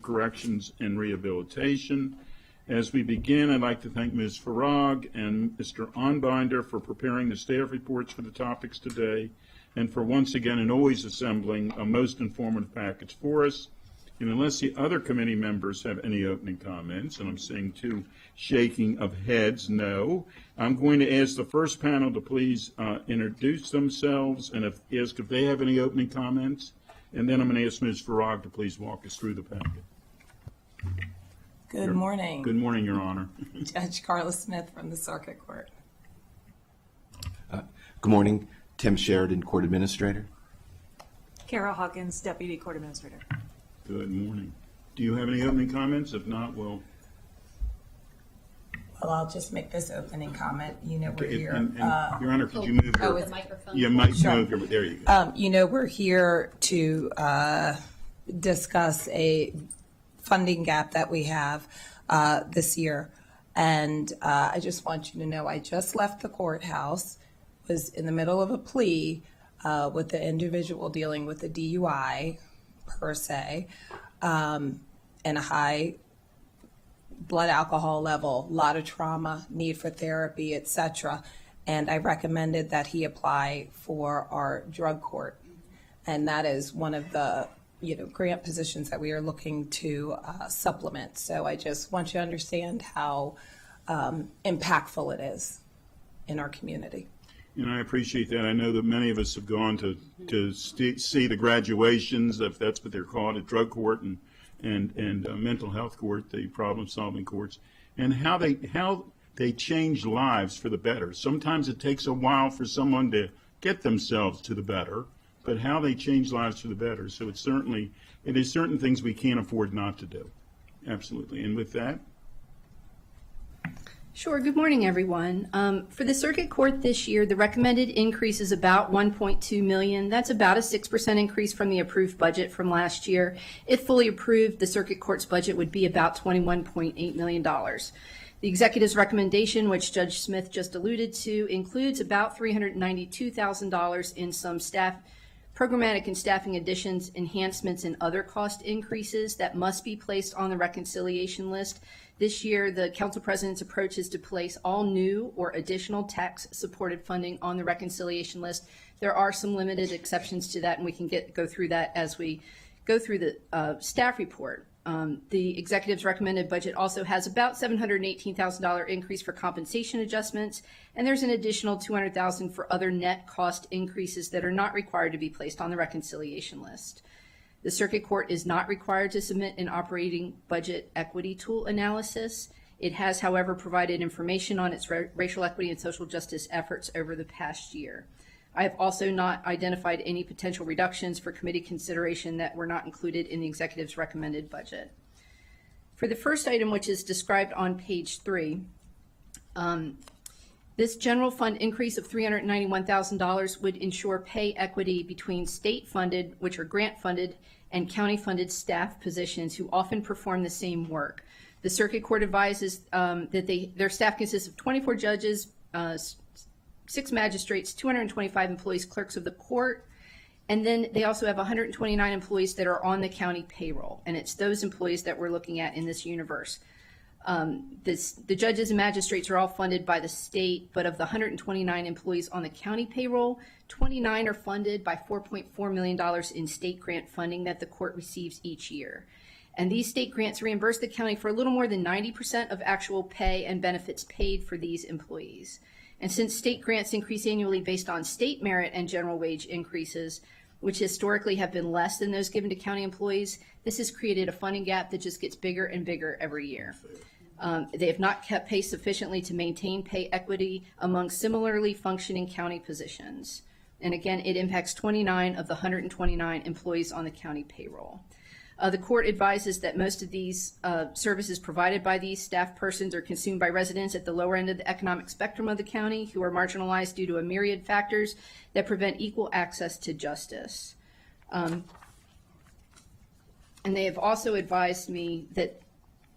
Corrections and Rehabilitation. As we begin, I'd like to thank Ms. Farag and Mr. Onbinder for preparing the staff reports for the topics today, and for once again and always assembling a most informative package for us. And unless the other committee members have any opening comments, and I'm seeing two shaking of heads, no, I'm going to ask the first panel to please introduce themselves and ask if they have any opening comments. And then I'm going to ask Ms. Farag to please walk us through the packet. Good morning. Good morning, Your Honor. Judge Carla Smith from the Circuit Court. Good morning. Tim Sheridan, Court Administrator. Carol Hawkins, Deputy Court Administrator. Good morning. Do you have any opening comments? If not, well, I'll just make this opening comment. You know, we're here. Your Honor, could you move your microphone? You might Sure. move your, there you go. You know, we're here to discuss a funding gap that we have this year. And I just want you to know I just left the courthouse, was in the middle of a plea with the individual dealing with the DUI per se, and a high blood alcohol level, a lot of trauma, need for therapy, etc. And I recommended that he apply for our drug court. And that is one of the grant positions that we are looking to supplement. So I just want you to understand how impactful it is in our community. And I appreciate that. I know that many of us have gone to see the graduations, if that's what they're called, at drug court and mental health court, the problem-solving courts, and how they change lives for the better. Sometimes it takes a while for someone to get themselves to the better, but how they change lives for the better. So it is certain things we can't afford not to do. Absolutely. And with that. Sure. Good morning, everyone. For the Circuit Court this year, the recommended increase is about $1.2 million. That's about a 6% increase from the approved budget from last year. If fully approved, the Circuit Court's budget would be about $21.8 million. The executive's recommendation, which Judge Smith just alluded to, includes about $392,000 in some staff programmatic and staffing additions, enhancements, and other cost increases that must be placed on the reconciliation list. This year, the Council President's approach is to place all new or additional tax-supported funding on the reconciliation list. There are some limited exceptions to that, and we can go through that as we go through the staff report. The executive's recommended budget also has about $718,000 increase for compensation adjustments, and there's an additional $200,000 for other net cost increases that are not required to be placed on the reconciliation list. The Circuit Court is not required to submit an operating budget equity tool analysis. It has, however, provided information on its racial equity and social justice efforts over the past year. I have also not identified any potential reductions for committee consideration that were not included in the executive's recommended budget. For the first item, which is described on page 3, this general fund increase of $391,000 would ensure pay equity between state-funded, which are grant-funded, and county-funded staff positions who often perform the same work. The Circuit Court advises that their staff consists of 24 judges, 6 magistrates, 225 employees, clerks of the court, and then they also have 129 employees that are on the county payroll, and it's those employees that we're looking at in this universe. The judges and magistrates are all funded by the state, but of the 129 employees on the county payroll, 29 are funded by $4.4 million in state grant funding that the court receives each year. And these state grants reimburse the county for a little more than 90% of actual pay and benefits paid for these employees. And since state grants increase annually based on state merit and general wage increases, which historically have been less than those given to county employees, this has created a funding gap that just gets bigger and bigger every year. They have not kept pace sufficiently to maintain pay equity among similarly functioning county positions. And again, it impacts 29 of the 129 employees on the county payroll. The court advises that most of these services provided by these staff persons are consumed by residents at the lower end of the economic spectrum of the county who are marginalized due to a myriad factors that prevent equal access to justice. And they have also advised me that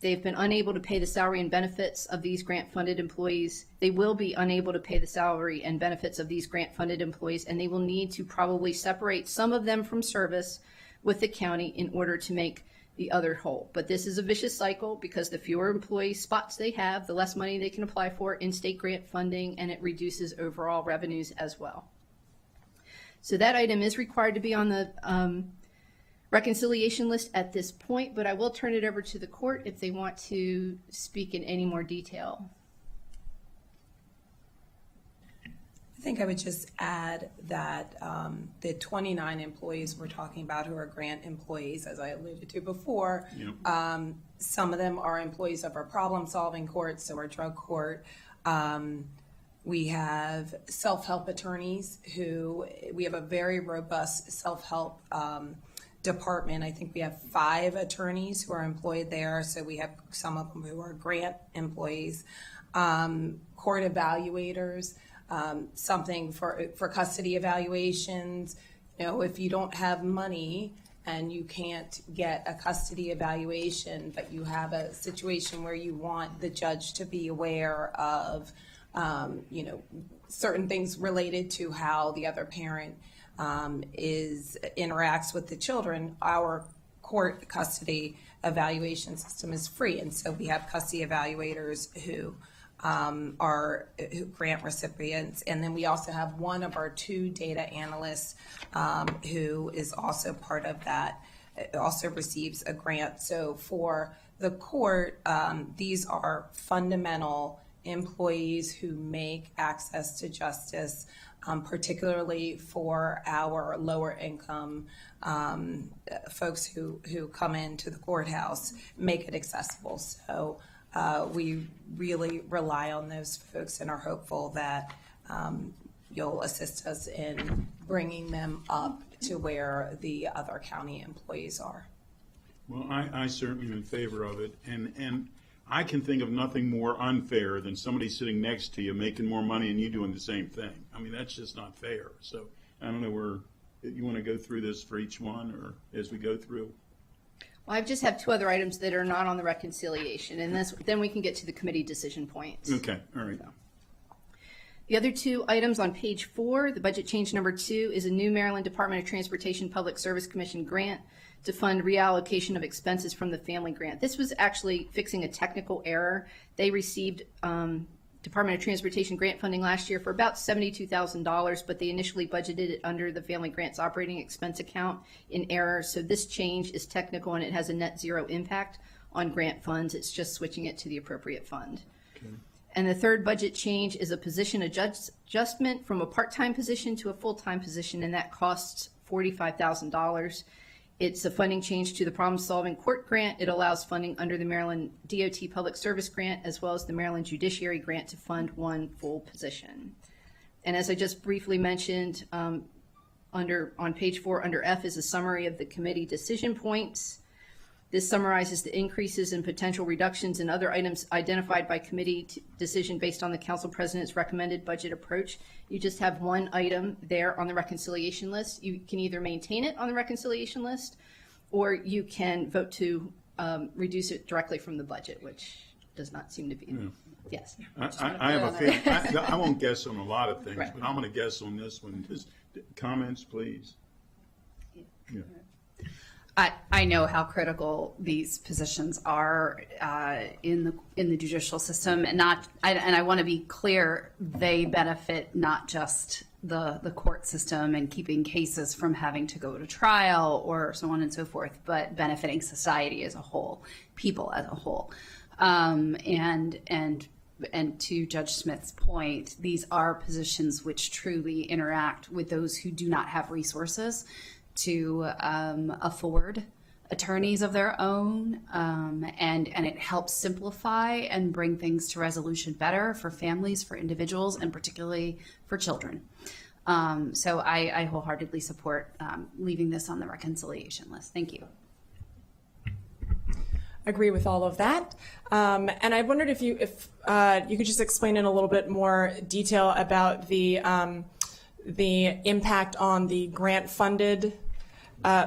they've been unable to pay the salary and benefits of these grant-funded employees. They will be unable to pay the salary and benefits of these grant-funded employees, and they will need to probably separate some of them from service with the county in order to make the other whole. But this is a vicious cycle because the fewer employee spots they have, the less money they can apply for in-state grant funding, and it reduces overall revenues as well. So that item is required to be on the reconciliation list at this point, but I will turn it over to the court if they want to speak in any more detail. I think I would just add that the 29 employees we're talking about who are grant employees, as I alluded to before, some of them are employees of our problem-solving court, so our drug court. We have self-help attorneys who, we have a very robust self-help department. I think we have 5 attorneys who are employed there, so we have some of them who are grant employees. Court evaluators, something for custody evaluations. You know, if you don't have money and you can't get a custody evaluation, but you have a situation where you want the judge to be aware of, you know, certain things related to how the other parent interacts with the children, our court custody evaluation system is free. And so we have custody evaluators who are grant recipients. And then we also have one of our 2 data analysts who is also part of that, also receives a grant. So for the court, these are fundamental employees who make access to justice, particularly for our lower income folks who come into the courthouse, make it accessible. So we really rely on those folks and are hopeful that you'll assist us in bringing them up to where the other county employees are. Well, I certainly am in favor of it, and I can think of nothing more unfair than somebody sitting next to you making more money and you doing the same thing. I mean, that's just not fair. So I don't know where you want to go through this for each one, or as we go through. Well, I just have 2 other items that are not on the reconciliation, and then we can get to the committee decision points. Okay, all right. The other 2 items on page 4, the budget change number 2 is a new Maryland Department of Transportation Public Service Commission grant to fund reallocation of expenses from the family grant. This was actually fixing a technical error. They received Department of Transportation grant funding last year for about $72,000, but they initially budgeted it under the family grants operating expense account in error. So this change is technical and it has a net 0 impact on grant funds. It's just switching it to the appropriate fund. Okay. And the third budget change is a position adjustment from a part-time position to a full-time position, and that costs $45,000. It's a funding change to the problem-solving court grant. It allows funding under the Maryland DOT Public Service Grant as well as the Maryland Judiciary Grant to fund 1 full position. And as I just briefly mentioned, on page 4 under F is a summary of the committee decision points. This summarizes the increases and potential reductions in other items identified by committee decision based on the council president's recommended budget approach. You just have 1 item there on the reconciliation list. You can either maintain it on the reconciliation list, or you can vote to reduce it directly from the budget, which does not seem to be. Yeah. Yes. I have a feeling, I won't guess on a lot of things, Right. but I'm going to guess on this one. Just comments, please. Yeah. I know how critical these positions are in the judicial system, and I want to be clear, they benefit not just the court system and keeping cases from having to go to trial or so on and so forth, but benefiting society as a whole, people as a whole. And to Judge Smith's point, these are positions which truly interact with those who do not have resources to afford attorneys of their own, and it helps simplify and bring things to resolution better for families, for individuals, and particularly for children. So I wholeheartedly support leaving this on the reconciliation list. Thank you. Agree with all of that. And I wondered if you could just explain in a little bit more detail about the impact on the grant-funded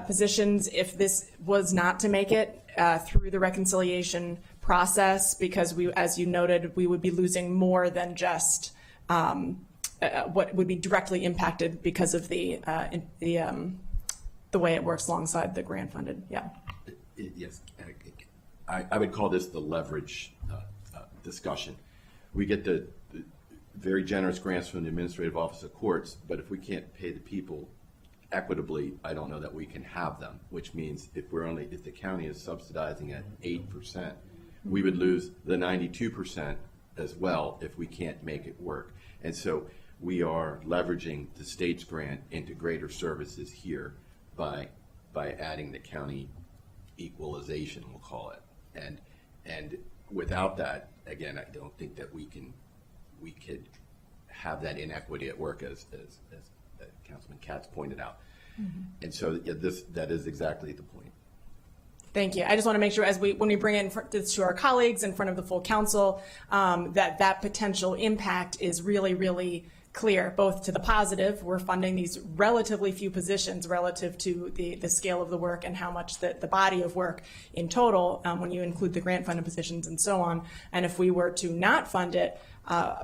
positions if this was not to make it through the reconciliation process, because we, as you noted, we would be losing more than just what would be directly impacted because of the way it works alongside the grant-funded. Yeah. Yes, I would call this the leverage discussion. We get the very generous grants from the Administrative Office of Courts, but if we can't pay the people equitably, I don't know that we can have them, which means if the county is subsidizing at 8%, we would lose the 92% as well if we can't make it work. And so we are leveraging the state's grant into greater services here by adding the county equalization, we'll call it. And without that, again, I don't think that we could have that inequity at work as Councilman Katz pointed out. And so that is exactly the point. Thank you. I just want to make sure when we bring in this to our colleagues in front of the full council, that potential impact is really, really clear, both to the positive, we're funding these relatively few positions relative to the scale of the work and how much the body of work in total, when you include the grant funded positions and so on. And if we were to not fund it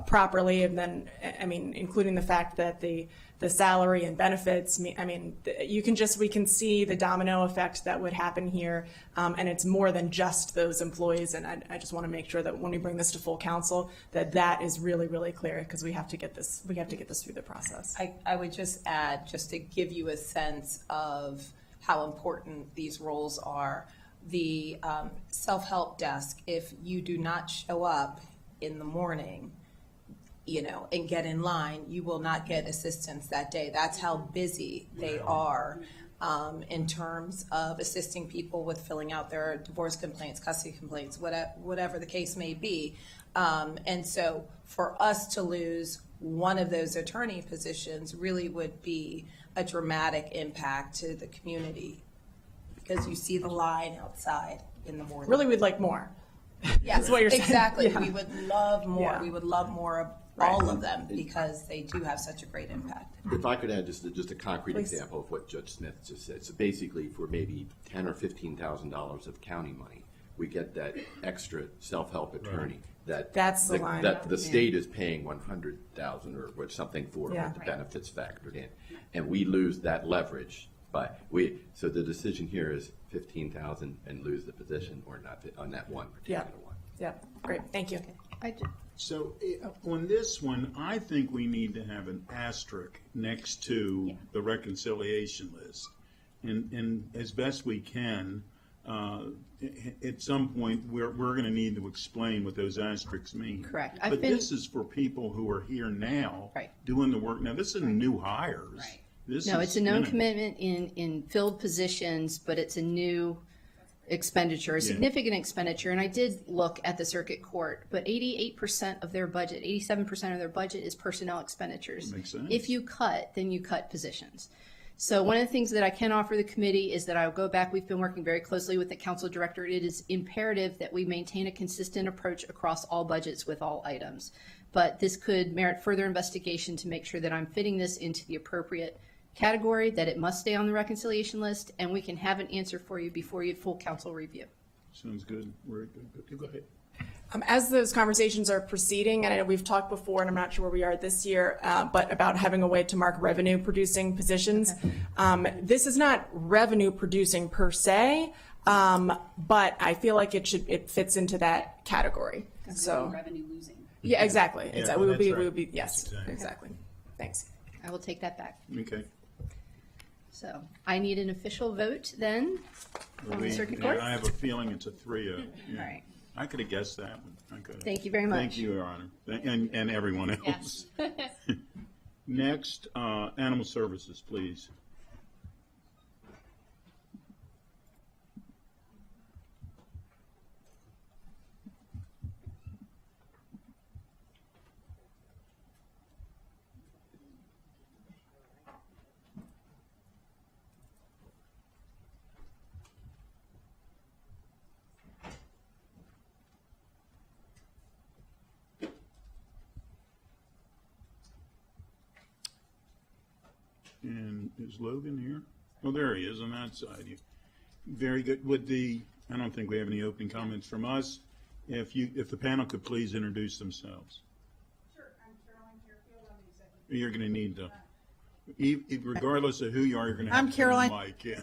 properly, and then, I mean, including the fact that the salary and benefits, I mean, we can see the domino effect that would happen here, and it's more than just those employees. And I just want to make sure that when we bring this to full council, that is really, really clear, because we have to get this through the process. I would just add, just to give you a sense of how important these roles are, the self-help desk, if you do not show up in the morning, and get in line, you will not get assistance that day. That's how busy they are in terms of assisting people with filling out their divorce complaints, custody complaints, whatever the case may be. And so for us to lose one of those attorney positions really would be a dramatic impact to the community, because you see the line outside in the morning. Really, we'd like more. Yes, That's what you're saying. exactly. Yeah. We would love more. Yeah. We would love more of all of them, because they do have such a great impact. If I could add just a concrete Please. example of what Judge Smith just said. So basically, for maybe $10,000 or $15,000 of county money, we get that extra self-help attorney That's the line. that the state is paying $100,000 or something for Yeah. with the benefits factored in, and we lose that leverage. So the decision here is $15,000 and lose the position, or not on that one particular one. Yeah, great. Thank you. So on this one, I think we need to have an asterisk next to the reconciliation list. And as best we can, at some point, we're going to need to explain what those asterisks mean. Correct. But this is for people who are here now, Right. doing the work. Now, this isn't new hires. Right. This No, is, it's a known commitment in filled positions, but it's a new expenditure, a significant expenditure. And I did look at the circuit court, but 88% of their budget, 87% of their budget is personnel expenditures. Makes sense. If you cut, then you cut positions. So one of the things that I can offer the committee is that I'll go back. We've been working very closely with the council director. It is imperative that we maintain a consistent approach across all budgets with all items. But this could merit further investigation to make sure that I'm fitting this into the appropriate category, that it must stay on the reconciliation list, and we can have an answer for you before you full council review. Sounds good. Very good. Go ahead. As those conversations are proceeding, and I know we've talked before, and I'm not sure where we are this year, but about having a way to mark revenue producing positions. This is not revenue producing per se, but I feel like it fits into that category. So Revenue losing. yeah, exactly. Yeah, We would that's be, right. yes, Exactly. exactly. Thanks. I will take that back. Okay. So I need an official vote then on the circuit court. I have a feeling it's a 3-0. Yeah. All right. I could have guessed that one. I could have. Thank you very much. Thank you, Your Honor, and everyone else. Next, Animal Services, please. And is Logan here? Oh, there he is on that side. Very good. I don't think we have any opening comments from us. If the panel could please introduce themselves. Sure, I'm Caroline Fairfield. I'm the executive. You're going to need to, regardless of who you are, you're going to have I'm to Caroline. Mike. Yeah.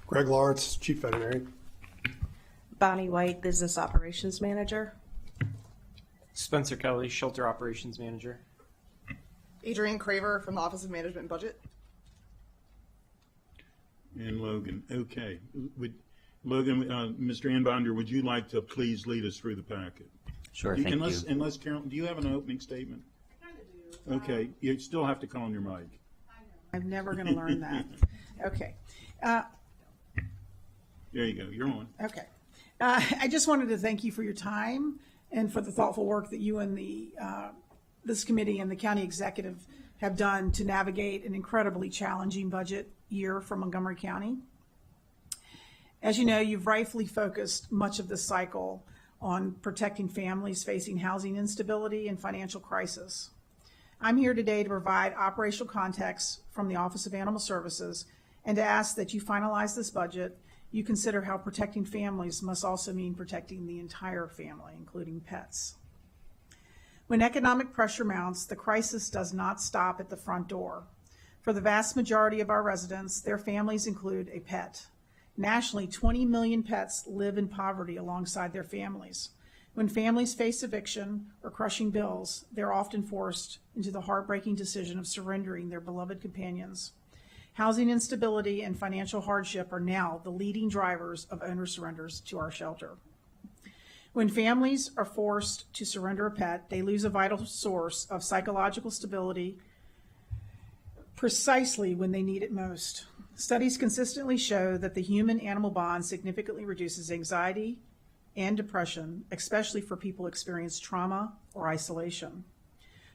Greg Lawrence, Chief Veterinarian. Bonnie White, Business Operations Manager. Spencer Kelly, Shelter Operations Manager. Adrienne Craver from the Office of Management and Budget. And Logan. Okay. Logan, Mr. Anbonder, would you like to please lead us through the packet? Sure, thank you. Unless Carolyn, do you have an opening statement? I kind of do. Okay, you still have to call on your mic. I'm never going to learn that. Okay. There you go. You're on. Okay. I just wanted to thank you for your time and for the thoughtful work that you and this committee and the county executive have done to navigate an incredibly challenging budget year for Montgomery County. As you know, you've rightfully focused much of this cycle on protecting families facing housing instability and financial crisis. I'm here today to provide operational context from the Office of Animal Services and to ask that you finalize this budget. You consider how protecting families must also mean protecting the entire family, including pets. When economic pressure mounts, the crisis does not stop at the front door. For the vast majority of our residents, their families include a pet. Nationally, 20 million pets live in poverty alongside their families. When families face eviction or crushing bills, they're often forced into the heartbreaking decision of surrendering their beloved companions. Housing instability and financial hardship are now the leading drivers of owner surrenders to our shelter. When families are forced to surrender a pet, they lose a vital source of psychological stability precisely when they need it most. Studies consistently show that the human-animal bond significantly reduces anxiety and depression, especially for people experiencing trauma or isolation.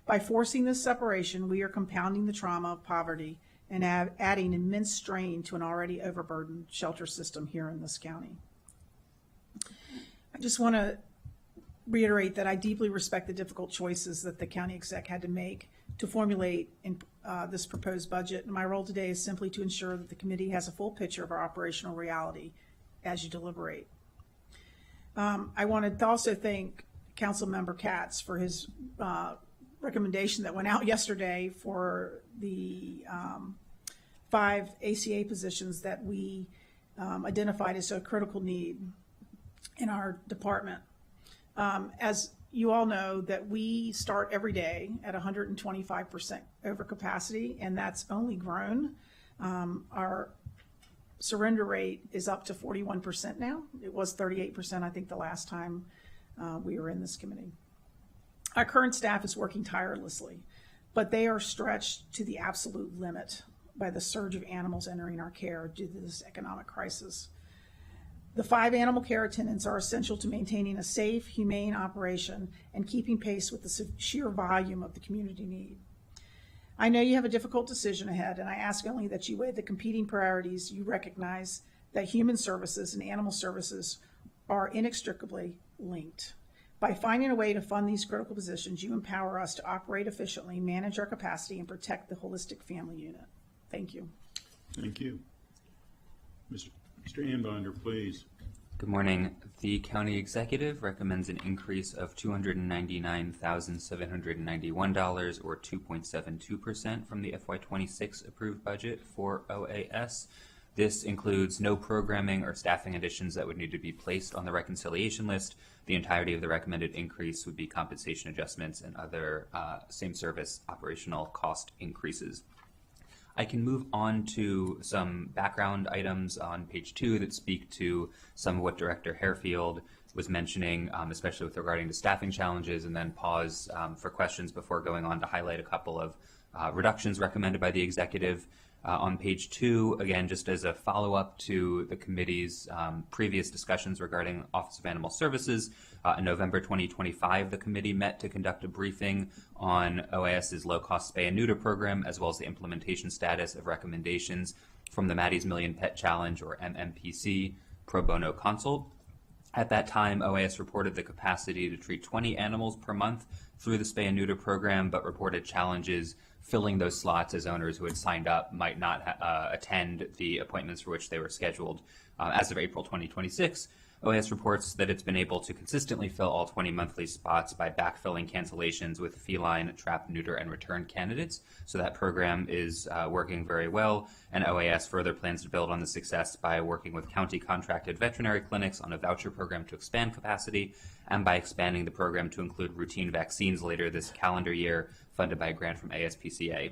By forcing this separation, we are compounding the trauma of poverty and adding immense strain to an already overburdened shelter system here in this county. I just want to reiterate that I deeply respect the difficult choices that the county exec had to make to formulate this proposed budget. And my role today is simply to ensure that the committee has a full picture of our operational reality as you deliberate. I wanted to also thank Councilmember Katz for his recommendation that went out yesterday for the 5 ACA positions that we identified as a critical need in our department. As you all know, that we start every day at 125% over capacity, and that's only grown. Our surrender rate is up to 41% now. It was 38%, I think, the last time we were in this committee. Our current staff is working tirelessly, but they are stretched to the absolute limit by the surge of animals entering our care due to this economic crisis. The 5 animal care attendants are essential to maintaining a safe, humane operation and keeping pace with the sheer volume of the community need. I know you have a difficult decision ahead, and I ask only that you weigh the competing priorities. You recognize that human services and animal services are inextricably linked. By finding a way to fund these critical positions, you empower us to operate efficiently, manage our capacity, and protect the holistic family unit. Thank you. Thank you. Mr. Anbonder, please. Good morning. The county executive recommends an increase of $299,791 or 2.72% from the FY26 approved budget for OAS. This includes no programming or staffing additions that would need to be placed on the reconciliation list. The entirety of the recommended increase would be compensation adjustments and other same service operational cost increases. I can move on to some background items on page 2 that speak to some of what Director Harefield was mentioning, especially with regarding to staffing challenges, and then pause for questions before going on to highlight a couple of reductions recommended by the executive. On page 2, again, just as a follow-up to the committee's previous discussions regarding Office of Animal Services, in November 2025, the committee met to conduct a briefing on OAS's low-cost spay and neuter program, as well as the implementation status of recommendations from the Maddie's Million Pet Challenge, or MMPC, pro bono consult. At that time, OAS reported the capacity to treat 20 animals per month through the spay and neuter program, but reported challenges filling those slots as owners who had signed up might not attend the appointments for which they were scheduled. As of April 2026, OAS reports that it's been able to consistently fill all 20 monthly spots by backfilling cancellations with feline, trap, neuter, and return candidates. So that program is working very well, and OAS further plans to build on the success by working with county contracted veterinary clinics on a voucher program to expand capacity, and by expanding the program to include routine vaccines later this calendar year, funded by a grant from ASPCA.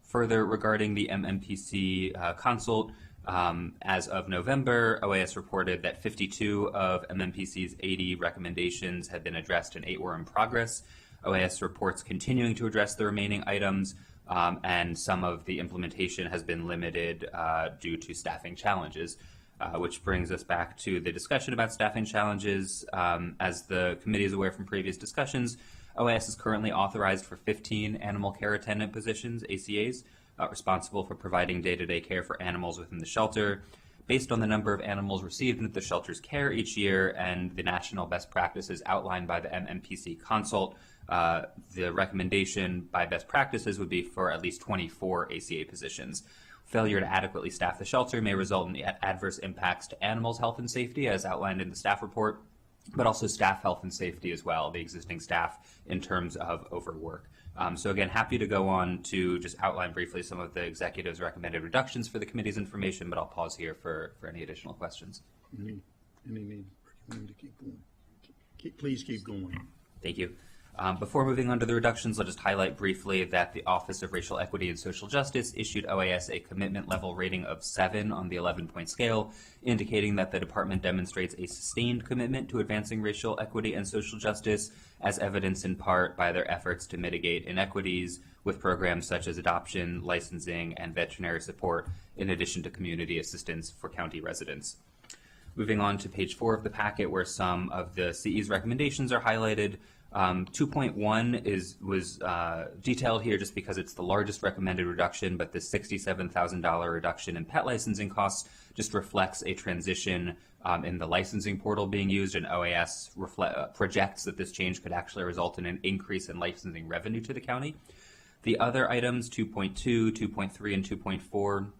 Further, regarding the MMPC consult, as of November, OAS reported that 52 of MMPC's 80 recommendations had been addressed and 8 were in progress. OAS reports continuing to address the remaining items, and some of the implementation has been limited due to staffing challenges, which brings us back to the discussion about staffing challenges. As the committee is aware from previous discussions, OAS is currently authorized for 15 animal care attendant positions, ACAs, responsible for providing day-to-day care for animals within the shelter. Based on the number of animals received into the shelter's care each year and the national best practices outlined by the MMPC consult, the recommendation by best practices would be for at least 24 ACA positions. Failure to adequately staff the shelter may result in adverse impacts to animals' health and safety, as outlined in the staff report, but also staff health and safety as well, the existing staff, in terms of overwork. So again, happy to go on to just outline briefly some of the executive's recommended reductions for the committee's information, but I'll pause here for any additional questions. Any need for him to keep going? Please keep going. Thank you. Before moving on to the reductions, I'll just highlight briefly that the Office of Racial Equity and Social Justice issued OAS a commitment level rating of 7 on the 11-point scale, indicating that the department demonstrates a sustained commitment to advancing racial equity and social justice, as evidenced in part by their efforts to mitigate inequities with programs such as adoption, licensing, and veterinary support, in addition to community assistance for county residents. Moving on to page 4 of the packet, where some of the CE's recommendations are highlighted. 2.1 was detailed here just because it's the largest recommended reduction, but the $67,000 reduction in pet licensing costs just reflects a transition in the licensing portal being used, and OAS projects that this change could actually result in an increase in licensing revenue to the county. The other items, 2.2, 2.3, and 2.4,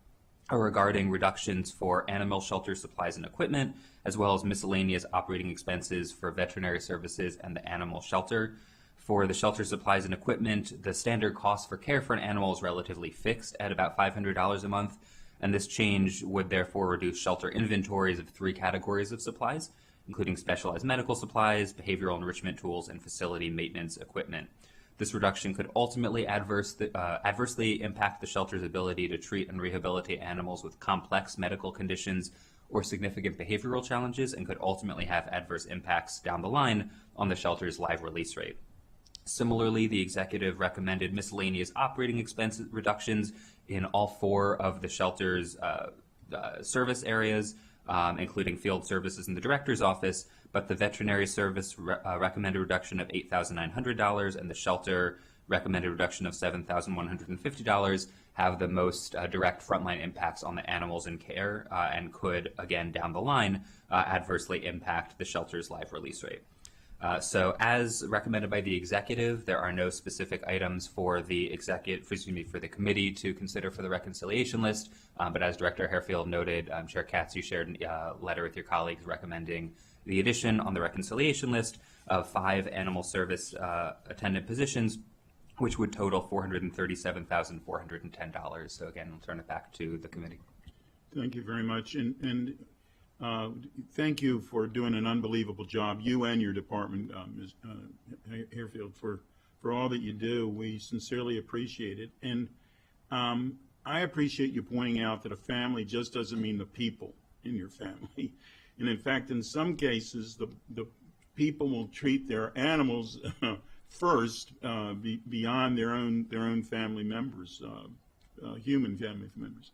are regarding reductions for animal shelter supplies and equipment, as well as miscellaneous operating expenses for veterinary services and the animal shelter. For the shelter supplies and equipment, the standard cost for care for an animal is relatively fixed at about $500 a month, and this change would therefore reduce shelter inventories of 3 categories of supplies, including specialized medical supplies, behavioral enrichment tools, and facility maintenance equipment. This reduction could ultimately adversely impact the shelter's ability to treat and rehabilitate animals with complex medical conditions or significant behavioral challenges, and could ultimately have adverse impacts down the line on the shelter's live release rate. Similarly, the executive recommended miscellaneous operating expense reductions in all 4 of the shelter's service areas, including field services in the director's office, but the veterinary service recommended reduction of $8,900 and the shelter recommended reduction of $7,150 have the most direct frontline impacts on the animals in care, and could, again, down the line, adversely impact the shelter's live release rate. So as recommended by the executive, there are no specific items for the for the committee to consider for the reconciliation list. But as Director Harefield noted, Chair Katz, you shared a letter with your colleagues recommending the addition on the reconciliation list of 5 animal service attendant positions, which would total $437,410. So again, I'll turn it back to the committee. Thank you very much. And thank you for doing an unbelievable job, you and your department, Ms. Harefield, for all that you do. We sincerely appreciate it. And I appreciate you pointing out that a family just doesn't mean the people in your family. And in fact, in some cases, the people will treat their animals first beyond their own family members, human family members.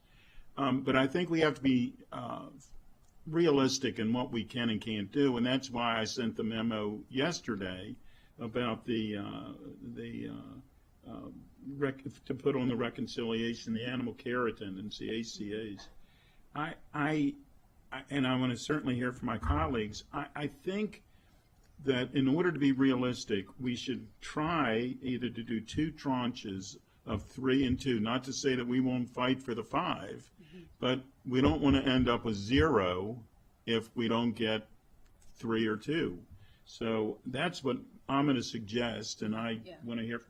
But I think we have to be realistic in what we can and can't do, and that's why I sent the memo yesterday about to put on the reconciliation the animal care attendants, the ACAs. And I want to certainly hear from my colleagues. I think that in order to be realistic, we should try either to do 2 tranches of 3 and 2. Not to say that we won't fight for the 5, but we don't want to end up with 0 if we don't get 3 or 2. So that's what I'm going to suggest, and I want to hear.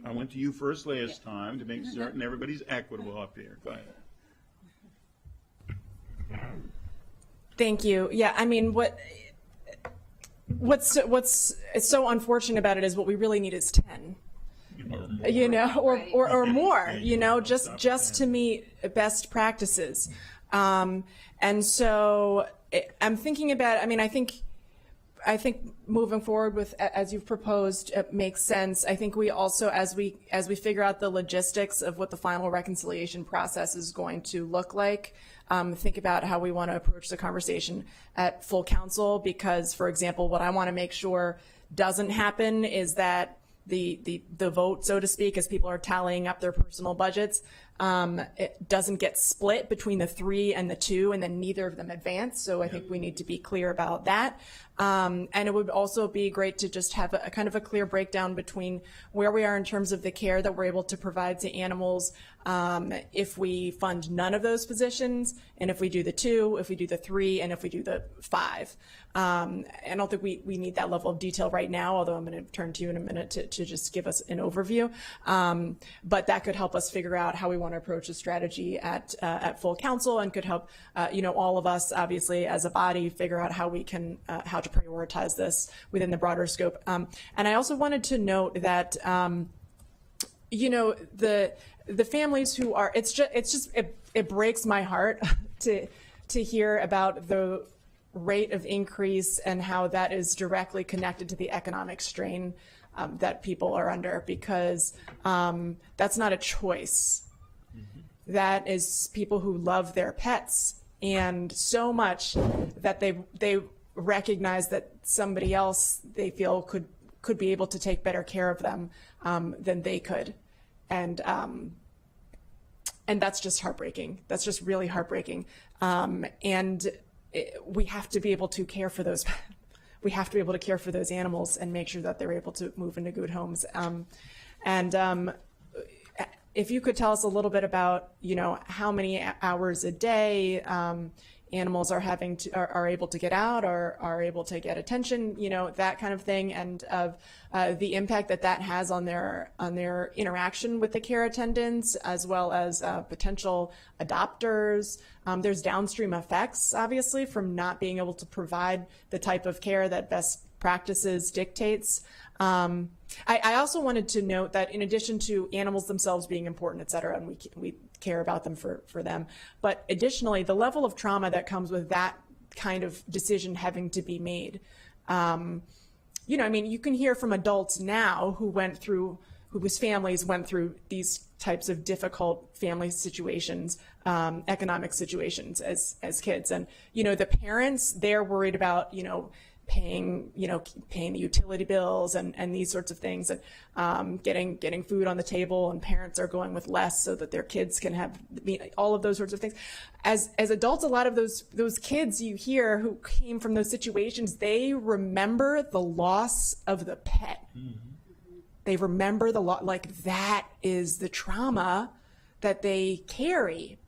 I went to you first last time to make certain everybody's equitable up here. Go ahead. Thank you. Yeah, I mean, what's so unfortunate about it is what we really need is 10. You know, or more, you know, just to meet best practices. And so I'm thinking about, I mean, I think moving forward with, as you've proposed, it makes sense. I think we also, as we figure out the logistics of what the final reconciliation process is going to look like, think about how we want to approach the conversation at full council, because, for example, what I want to make sure doesn't happen is that the vote, so to speak, as people are tallying up their personal budgets, it doesn't get split between the 3 and the 2, and then neither of them advance. So I think we need to be clear about that. And it would also be great to just have a kind of a clear breakdown between where we are in terms of the care that we're able to provide to animals if we fund none of those positions, and if we do the 2, if we do the 3, and if we do the 5. I don't think we need that level of detail right now, although I'm going to turn to you in a minute to just give us an overview. But that could help us figure out how we want to approach the strategy at full council, and could help all of us, obviously, as a body, figure out how we can how to prioritize this within the broader scope. And I also wanted to note that the families who are, it breaks my heart to hear about the rate of increase and how that is directly connected to the economic strain that people are under, because that's not a choice. That is people who love their pets, and so much that they recognize that somebody else they feel could be able to take better care of them than they could. And that's just heartbreaking. That's just really heartbreaking. We have to be able to care for those. We have to be able to care for those animals and make sure that they're able to move into good homes. If you could tell us a little bit about, how many hours a day animals are able to get out, or are able to get attention, that kind of thing, and of the impact that has on their interaction with the care attendants, as well as potential adopters. There's downstream effects, obviously, from not being able to provide the type of care that best practices dictates. I also wanted to note that in addition to animals themselves being important, et cetera, and we care about them for them, but additionally, the level of trauma that comes with that kind of decision having to be made. You can hear from adults now whose families went through these types of difficult family situations, economic situations as kids. And, the parents, they're worried about, paying the utility bills and these sorts of things, and getting food on the table, and parents are going with less so that their kids can have all of those sorts of things. As adults, a lot of those kids you hear who came from those situations, they remember the loss of the pet. Mm-hmm. They remember that is the trauma that they carry.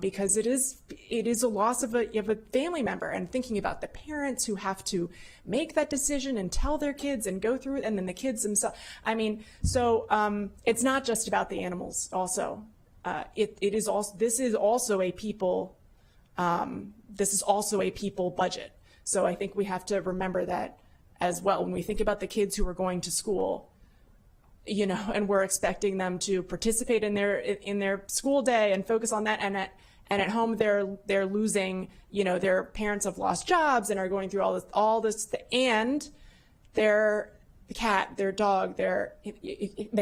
Because it is a loss of a family member, and thinking about the parents who have to make that decision and tell their kids and go through it, and then the kids themselves. It's not just about the animals. Also, this is also a people. This is also a people budget. So I think we have to remember that as well when we think about the kids who are going to school. And we're expecting them to participate in their school day and focus on that. And at home, they're losing, their parents have lost jobs and are going through all this, and their cat, their dog, the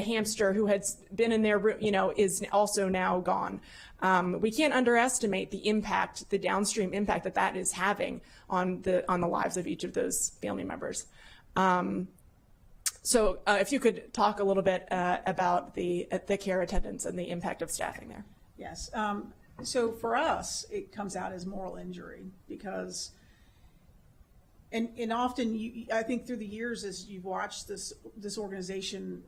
hamster who had been in their room, is also now gone. We can't underestimate the downstream impact that is having on the lives of each of those family members. So if you could talk a little bit about the care attendants and the impact of staffing there. Yes. So for us, it comes out as moral injury because, and often I think through the years as you've watched this organization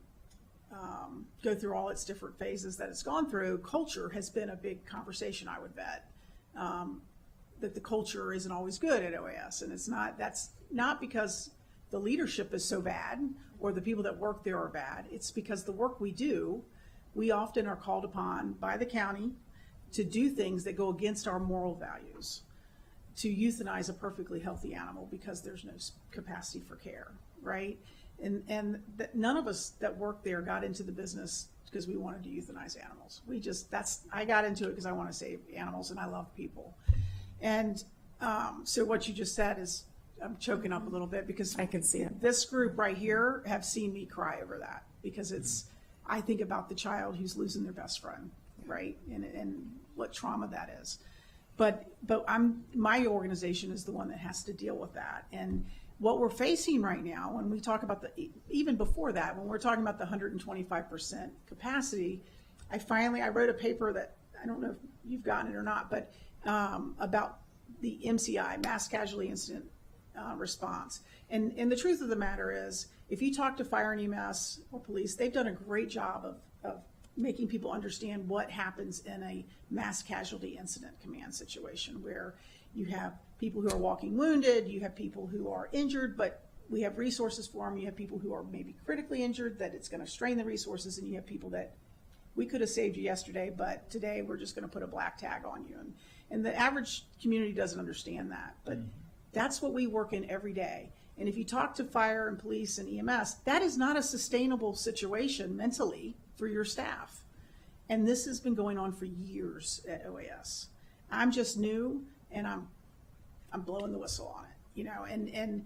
go through all its different phases that it's gone through, culture has been a big conversation, I would bet. that the culture isn't always good at OAS, and that's not because the leadership is so bad or the people that work there are bad. It's because the work we do, we often are called upon by the county to do things that go against our moral values, to euthanize a perfectly healthy animal because there's no capacity for care, right? And that none of us that work there got into the business because we wanted to euthanize animals. I got into it because I want to save animals and I love people. And so what you just said is, I'm choking up a little bit because I can see it. This group right here have seen me cry over that because I think about the child who's losing their best friend, right? And what trauma that is. But my organization is the one that has to deal with that. And what we're facing right now, when we talk about even before that, when we're talking about the 125% capacity, I wrote a paper that, I don't know if you've gotten it or not, but about the MCI, mass casualty incident response. And the truth of the matter is, if you talk to fire and EMS or police, they've done a great job of making people understand what happens in a mass casualty incident command situation, where you have people who are walking wounded, you have people who are injured, but we have resources for them. You have people who are maybe critically injured, that it's going to strain the resources, and you have people that we could have saved you yesterday, but today we're just going to put a black tag on you. And the average community doesn't understand that, but that's what we work in every day. And if you talk to fire and police and EMS, that is not a sustainable situation mentally for your staff. And this has been going on for years at OAS. I'm just new, and I'm blowing the whistle on it, and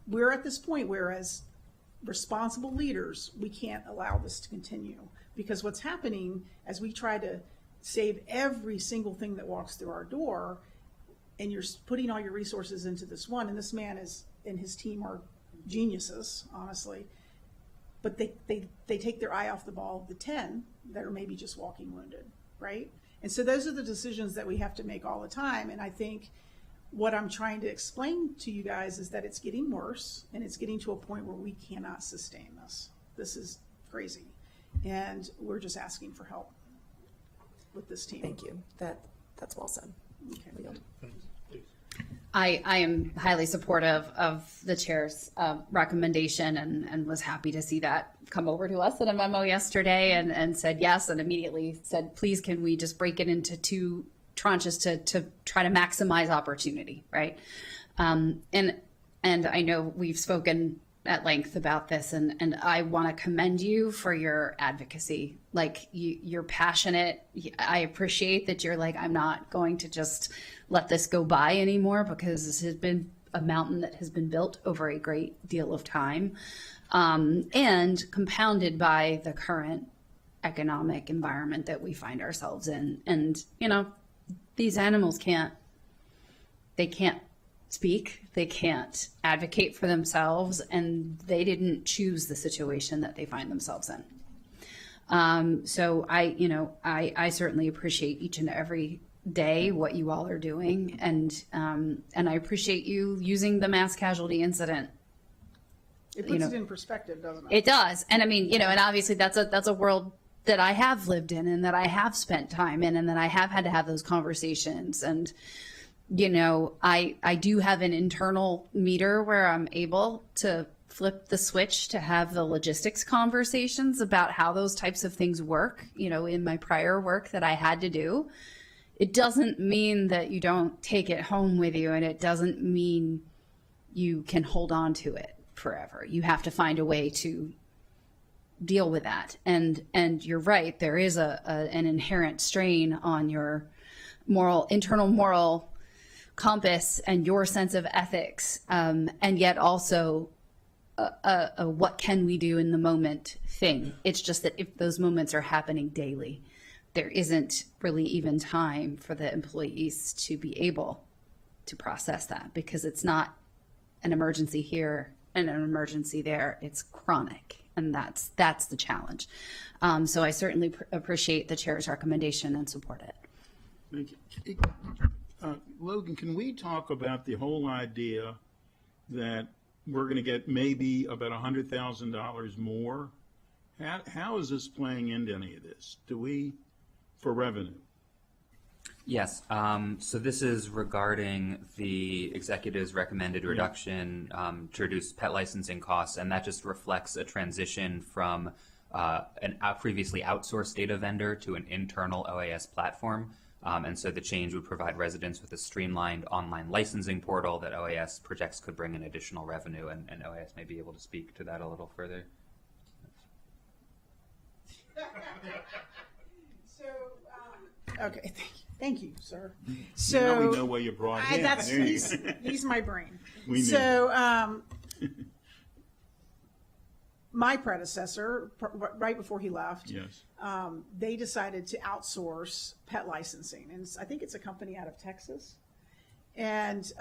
we're at this point where, as responsible leaders, we can't allow this to continue, because what's happening as we try to save every single thing that walks through our door, and you're putting all your resources into this one, and this man and his team are geniuses, honestly, but they take their eye off the ball of the 10 that are maybe just walking wounded, right? And so those are the decisions that we have to make all the time. And I think what I'm trying to explain to you guys is that it's getting worse, and it's getting to a point where we cannot sustain this. This is crazy. And we're just asking for help with this team. Thank you. That's well said. Okay. I am highly supportive of the chair's recommendation, and was happy to see that come over to us in a memo yesterday, and said yes, and immediately said, please, can we just break it into two tranches to try to maximize opportunity, right? And I know we've spoken at length about this, and I want to commend you for your advocacy. Like, you're passionate. I appreciate that you're like, I'm not going to just let this go by anymore, because this has been a mountain that has been built over a great deal of time, and compounded by the current economic environment that we find ourselves in. And, these animals can't speak, they can't advocate for themselves, and they didn't choose the situation that they find themselves in. So I certainly appreciate each and every day what you all are doing, and I appreciate you using the mass casualty incident. It puts it in perspective, doesn't it? It does. And I mean, and obviously that's a world that I have lived in, and that I have spent time in, and that I have had to have those conversations. And, I do have an internal meter where I'm able to flip the switch to have the logistics conversations about how those types of things work, in my prior work that I had to do. It doesn't mean that you don't take it home with you, and it doesn't mean you can hold on to it forever. You have to find a way to deal with that. And you're right, there is an inherent strain on your internal moral compass and your sense of ethics, and yet also a what can we do in the moment thing. It's just that if those moments are happening daily, there isn't really even time for the employees to be able to process that, because it's not an emergency here and an emergency there. It's chronic. And that's the challenge. So I certainly appreciate the chair's recommendation and support it. Thank you. Logan, can we talk about the whole idea that we're going to get maybe about $100,000 more? How is this playing into any of this? For revenue? Yes, so this is regarding the executive's recommended reduction to reduce pet licensing costs, and that just reflects a transition from an previously outsourced data vendor to an internal OAS platform. And so the change would provide residents with a streamlined online licensing portal that OAS projects could bring in additional revenue, and OAS may be able to speak to that a little further. Okay, thank you, sir. Now So we know why you brought him. that's There you go. he's my brain. We knew. So my predecessor, right before he left, Yes. they decided to outsource pet licensing, and I think it's a company out of Texas. And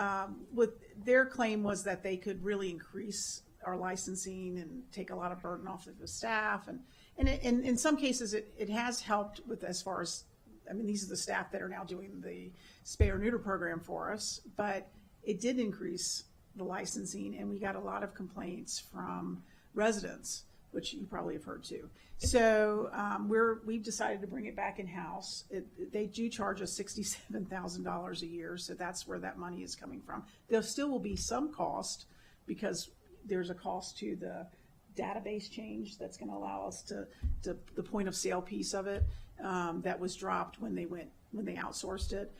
with their claim was that they could really increase our licensing and take a lot of burden off of the staff, and in some cases it has helped with as far as, I mean, these are the staff that are now doing the spay or neuter program for us, but it did increase the licensing, and we got a lot of complaints from residents, which you probably have heard too. So we've decided to bring it back in-house. They do charge us $67,000 a year, so that's where that money is coming from. There still will be some cost because there's a cost to the database change that's going to allow us to the point of sale piece of it that was dropped when they outsourced it,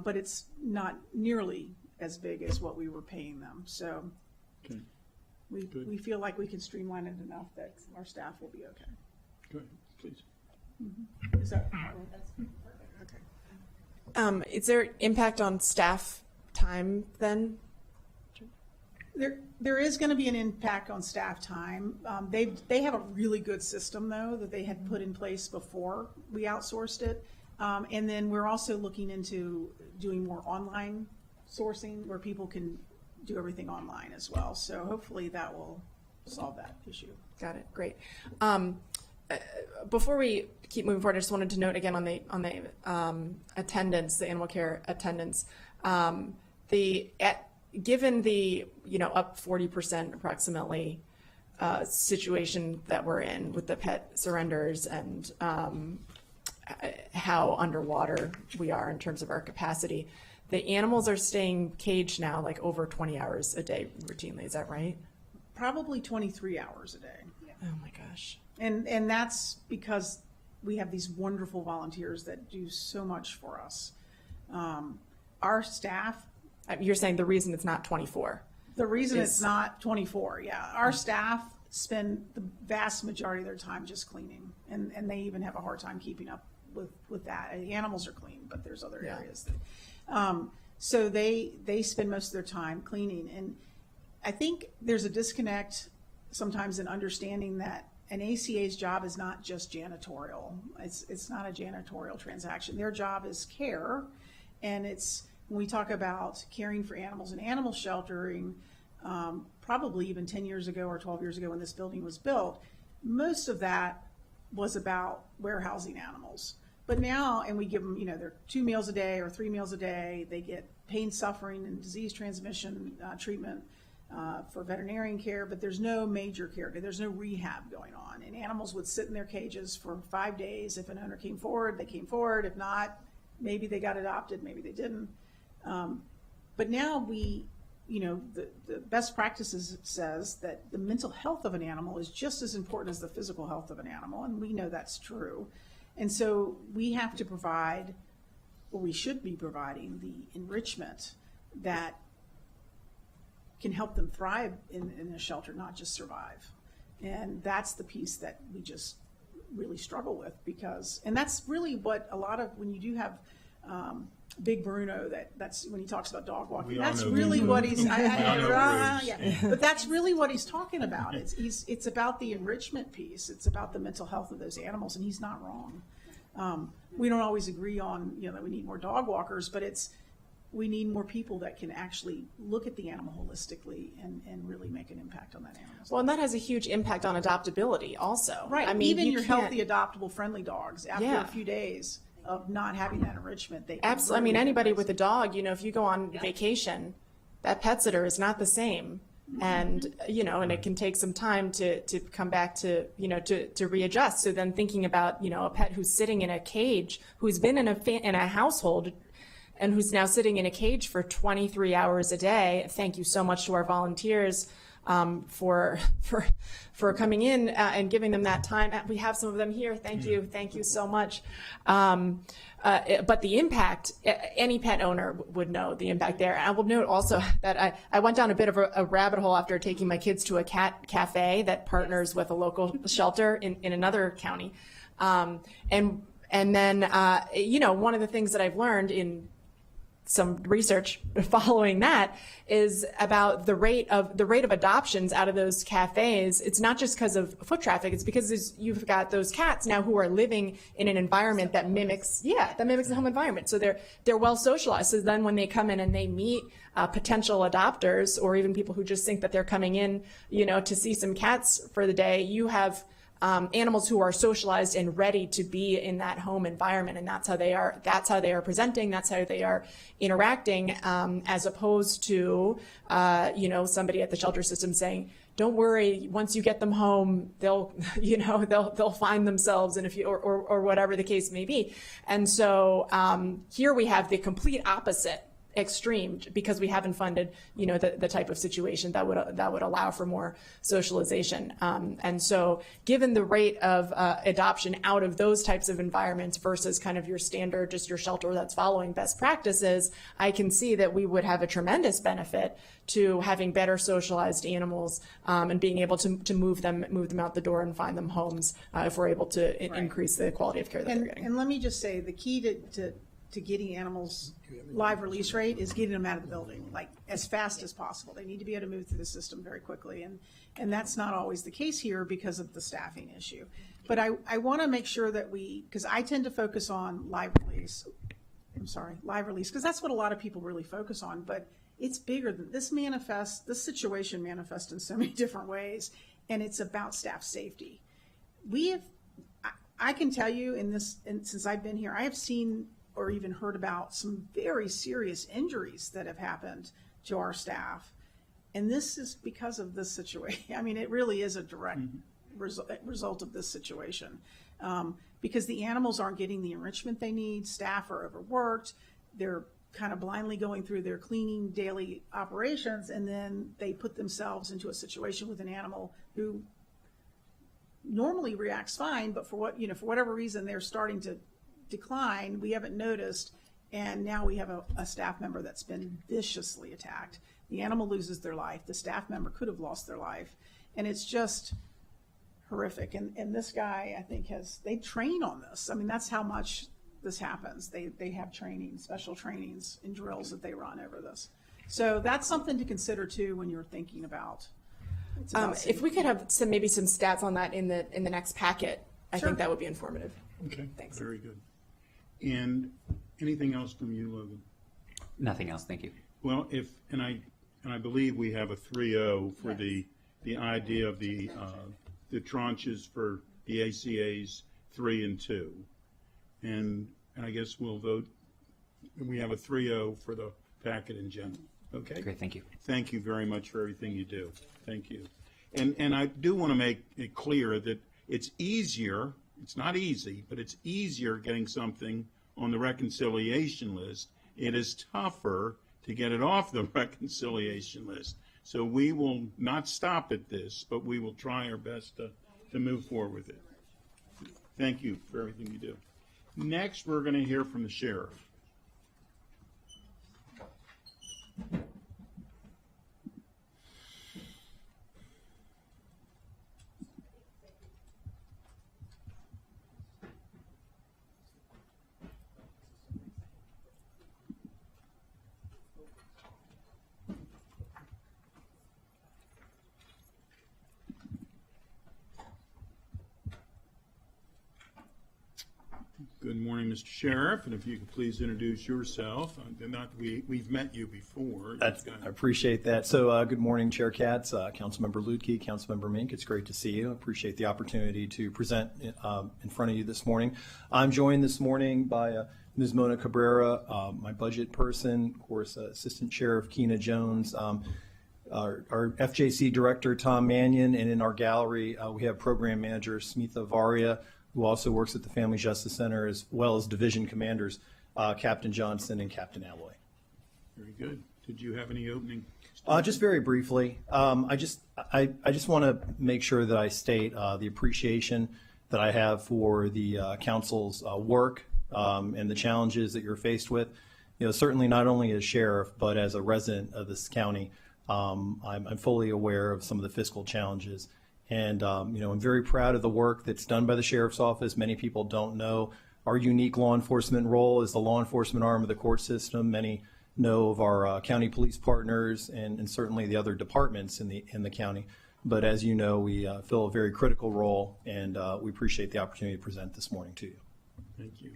but it's not nearly as big as what we were paying them. So Okay. we feel like we can streamline it enough that our staff will be okay. Go ahead, please. Is that Is there impact on staff time then? There is going to be an impact on staff time. They have a really good system, though, that they had put in place before we outsourced it. And then we're also looking into doing more online sourcing where people can do everything online as well. So hopefully that will solve that issue. Got it. Great. Before we keep moving forward, I just wanted to note again on the attendance, the animal care attendance, given the up 40% approximately situation that we're in with the pet surrenders and how underwater we are in terms of our capacity, the animals are staying caged now like over 20 hours a day routinely. Is that right? Probably 23 hours a day. Oh my gosh. And that's because we have these wonderful volunteers that do so much for us. Our staff, You're saying the reason it's not 24? the reason it's not 24, yeah. Our staff spend the vast majority of their time just cleaning, and they even have a hard time keeping up with that. The animals are clean, but there's other Yeah. areas that, so they spend most of their time cleaning. And I think there's a disconnect sometimes in understanding that an ACA's job is not just janitorial. It's not a janitorial transaction. Their job is care, and it's, when we talk about caring for animals and animal sheltering, probably even 10 years ago or 12 years ago when this building was built, most of that was about warehousing animals. But now, and we give them, they're 2 meals a day or 3 meals a day. They get pain, suffering, and disease transmission treatment for veterinarian care, but there's no major care. There's no rehab going on. And animals would sit in their cages for 5 days. If an owner came forward, they came forward. If not, maybe they got adopted, maybe they didn't. But now the best practices says that the mental health of an animal is just as important as the physical health of an animal, and we know that's true. And so we have to provide, or we should be providing, the enrichment that can help them thrive in a shelter, not just survive. And that's the piece that we just really struggle with, and that's really what a lot of, when you do have Big Bruno, that's when he talks about dog walking. We all That's know really Bruno. what he's. We all know Bruce. Yeah. But that's really what he's talking about. It's about the enrichment piece. It's about the mental health of those animals, and he's not wrong. We don't always agree on that we need more dog walkers, but we need more people that can actually look at the animal holistically and really make an impact on that animal. Well, and that has a huge impact on adoptability also. Right. I mean, even you your can't- healthy, adoptable, friendly dogs, after Yeah. a few days of not having that enrichment, they Absolutely. I mean, anybody with a dog, if you go on vacation, that pet sitter is not the same. And, and it can take some time to come back to readjust. So then thinking about, a pet who's sitting in a cage, who's been in a household and who's now sitting in a cage for 23 hours a day. Thank you so much to our volunteers for coming in and giving them that time. We have some of them here. Thank you so much. But the impact, any pet owner would know the impact there. And I will note also that I went down a bit of a rabbit hole after taking my kids to a cat cafe that partners with a local shelter in another county. And then, one of the things that I've learned in some research following that is about the rate of adoptions out of those cafes. It's not just because of foot traffic. It's because you've got those cats now who are living in an environment that mimics the home environment. So they're well socialized. So then when they come in and they meet potential adopters, or even people who just think that they're coming in, to see some cats for the day, you have animals who are socialized and ready to be in that home environment, and that's how they are presenting, that's how they are interacting, as opposed to somebody at the shelter system saying, don't worry, once you get them home, they'll find themselves, and or whatever the case may be. And so here we have the complete opposite extreme, because we haven't funded the type of situation that would allow for more socialization, and so given the rate of adoption out of those types of environments versus kind of your standard, just your shelter that's following best practices, I can see that we would have a tremendous benefit to having better socialized animals, and being able to move them out the door and find them homes, if we're able to increase the quality of care that they're getting. And let me just say, the key to getting animals live release rate is getting them out of the building, like as fast as possible. They need to be able to move through the system very quickly. And that's not always the case here because of the staffing issue. But I want to make sure that because I tend to focus on live release, because that's what a lot of people really focus on, but it's bigger than this. This situation manifests in so many different ways, and it's about staff safety. I can tell you since I've been here, I have seen or even heard about some very serious injuries that have happened to our staff. And this is because of this situation. I mean, it really is a direct result of this situation, because the animals aren't getting the enrichment they need. Staff are overworked. They're kind of blindly going through their cleaning daily operations, and then they put themselves into a situation with an animal who normally reacts fine, but for whatever reason, they're starting to decline. We haven't noticed, and now we have a staff member that's been viciously attacked. The animal loses their life. The staff member could have lost their life, and it's just horrific. And this guy, I think, they train on this. I mean, that's how much this happens. They have training, special trainings and drills that they run over this. So that's something to consider too when you're thinking about. If we could have maybe some stats on that in the next packet, I think that would be informative. Okay, thanks. Very good. And anything else from you, Logan? Nothing else, thank you. Well, I believe we have a 3-0 for the idea of the tranches for the ACAs 3 and 2, and I guess we'll vote. We have a 3-0 for the packet in general. Okay. Great, thank you. Thank you very much for everything you do. Thank you. And I do want to make it clear that it's easier. It's not easy, but it's easier getting something on the reconciliation list. It is tougher to get it off the reconciliation list. So we will not stop at this, but we will try our best to move forward with it. Thank you for everything you do. Next, we're going to hear from the sheriff. Good morning, Mr. Sheriff, and if you could please introduce yourself. We've met you before. I appreciate that. So good morning, Chair Katz, Councilmember Lutke, Councilmember Mink. It's great to see you. I appreciate the opportunity to present in front of you this morning. I'm joined this morning by Ms. Mona Cabrera, my budget person, of course, Assistant Sheriff Keena Jones, our FJC Director Tom Mannion, and in our gallery we have Program Manager Smitha Varia, who also works at the Family Justice Center, as well as division commanders Captain Johnson and Captain Alloy. Very good. Did you have any opening? Just very briefly, I just want to make sure that I state the appreciation that I have for the council's work and the challenges that you're faced with. You know, certainly not only as sheriff, but as a resident of this county, I'm fully aware of some of the fiscal challenges. And, you know, I'm very proud of the work that's done by the sheriff's office. Many people don't know our unique law enforcement role as the law enforcement arm of the court system. Many know of our county police partners and certainly the other departments in the county. But as you know, we fill a very critical role, and we appreciate the opportunity to present this morning to you. Thank you.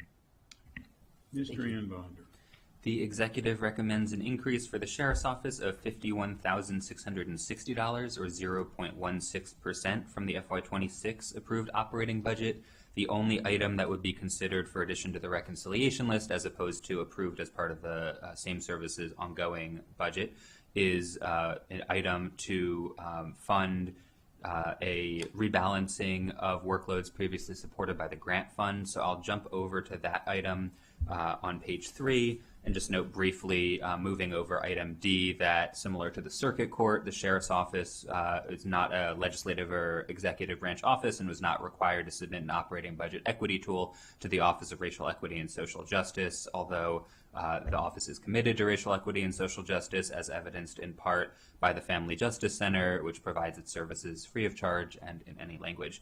Mr. Anbonder. The executive recommends an increase for the sheriff's office of $51,660 or 0.16% from the FY26 approved operating budget. The only item that would be considered for addition to the reconciliation list, as opposed to approved as part of the same services ongoing budget, is an item to fund a rebalancing of workloads previously supported by the grant fund. So I'll jump over to that item on page 3 and just note briefly, moving over item D, that similar to the circuit court, the sheriff's office is not a legislative or executive branch office and was not required to submit an operating budget equity tool to the Office of Racial Equity and Social Justice, although the office is committed to racial equity and social justice, as evidenced in part by the Family Justice Center, which provides its services free of charge and in any language.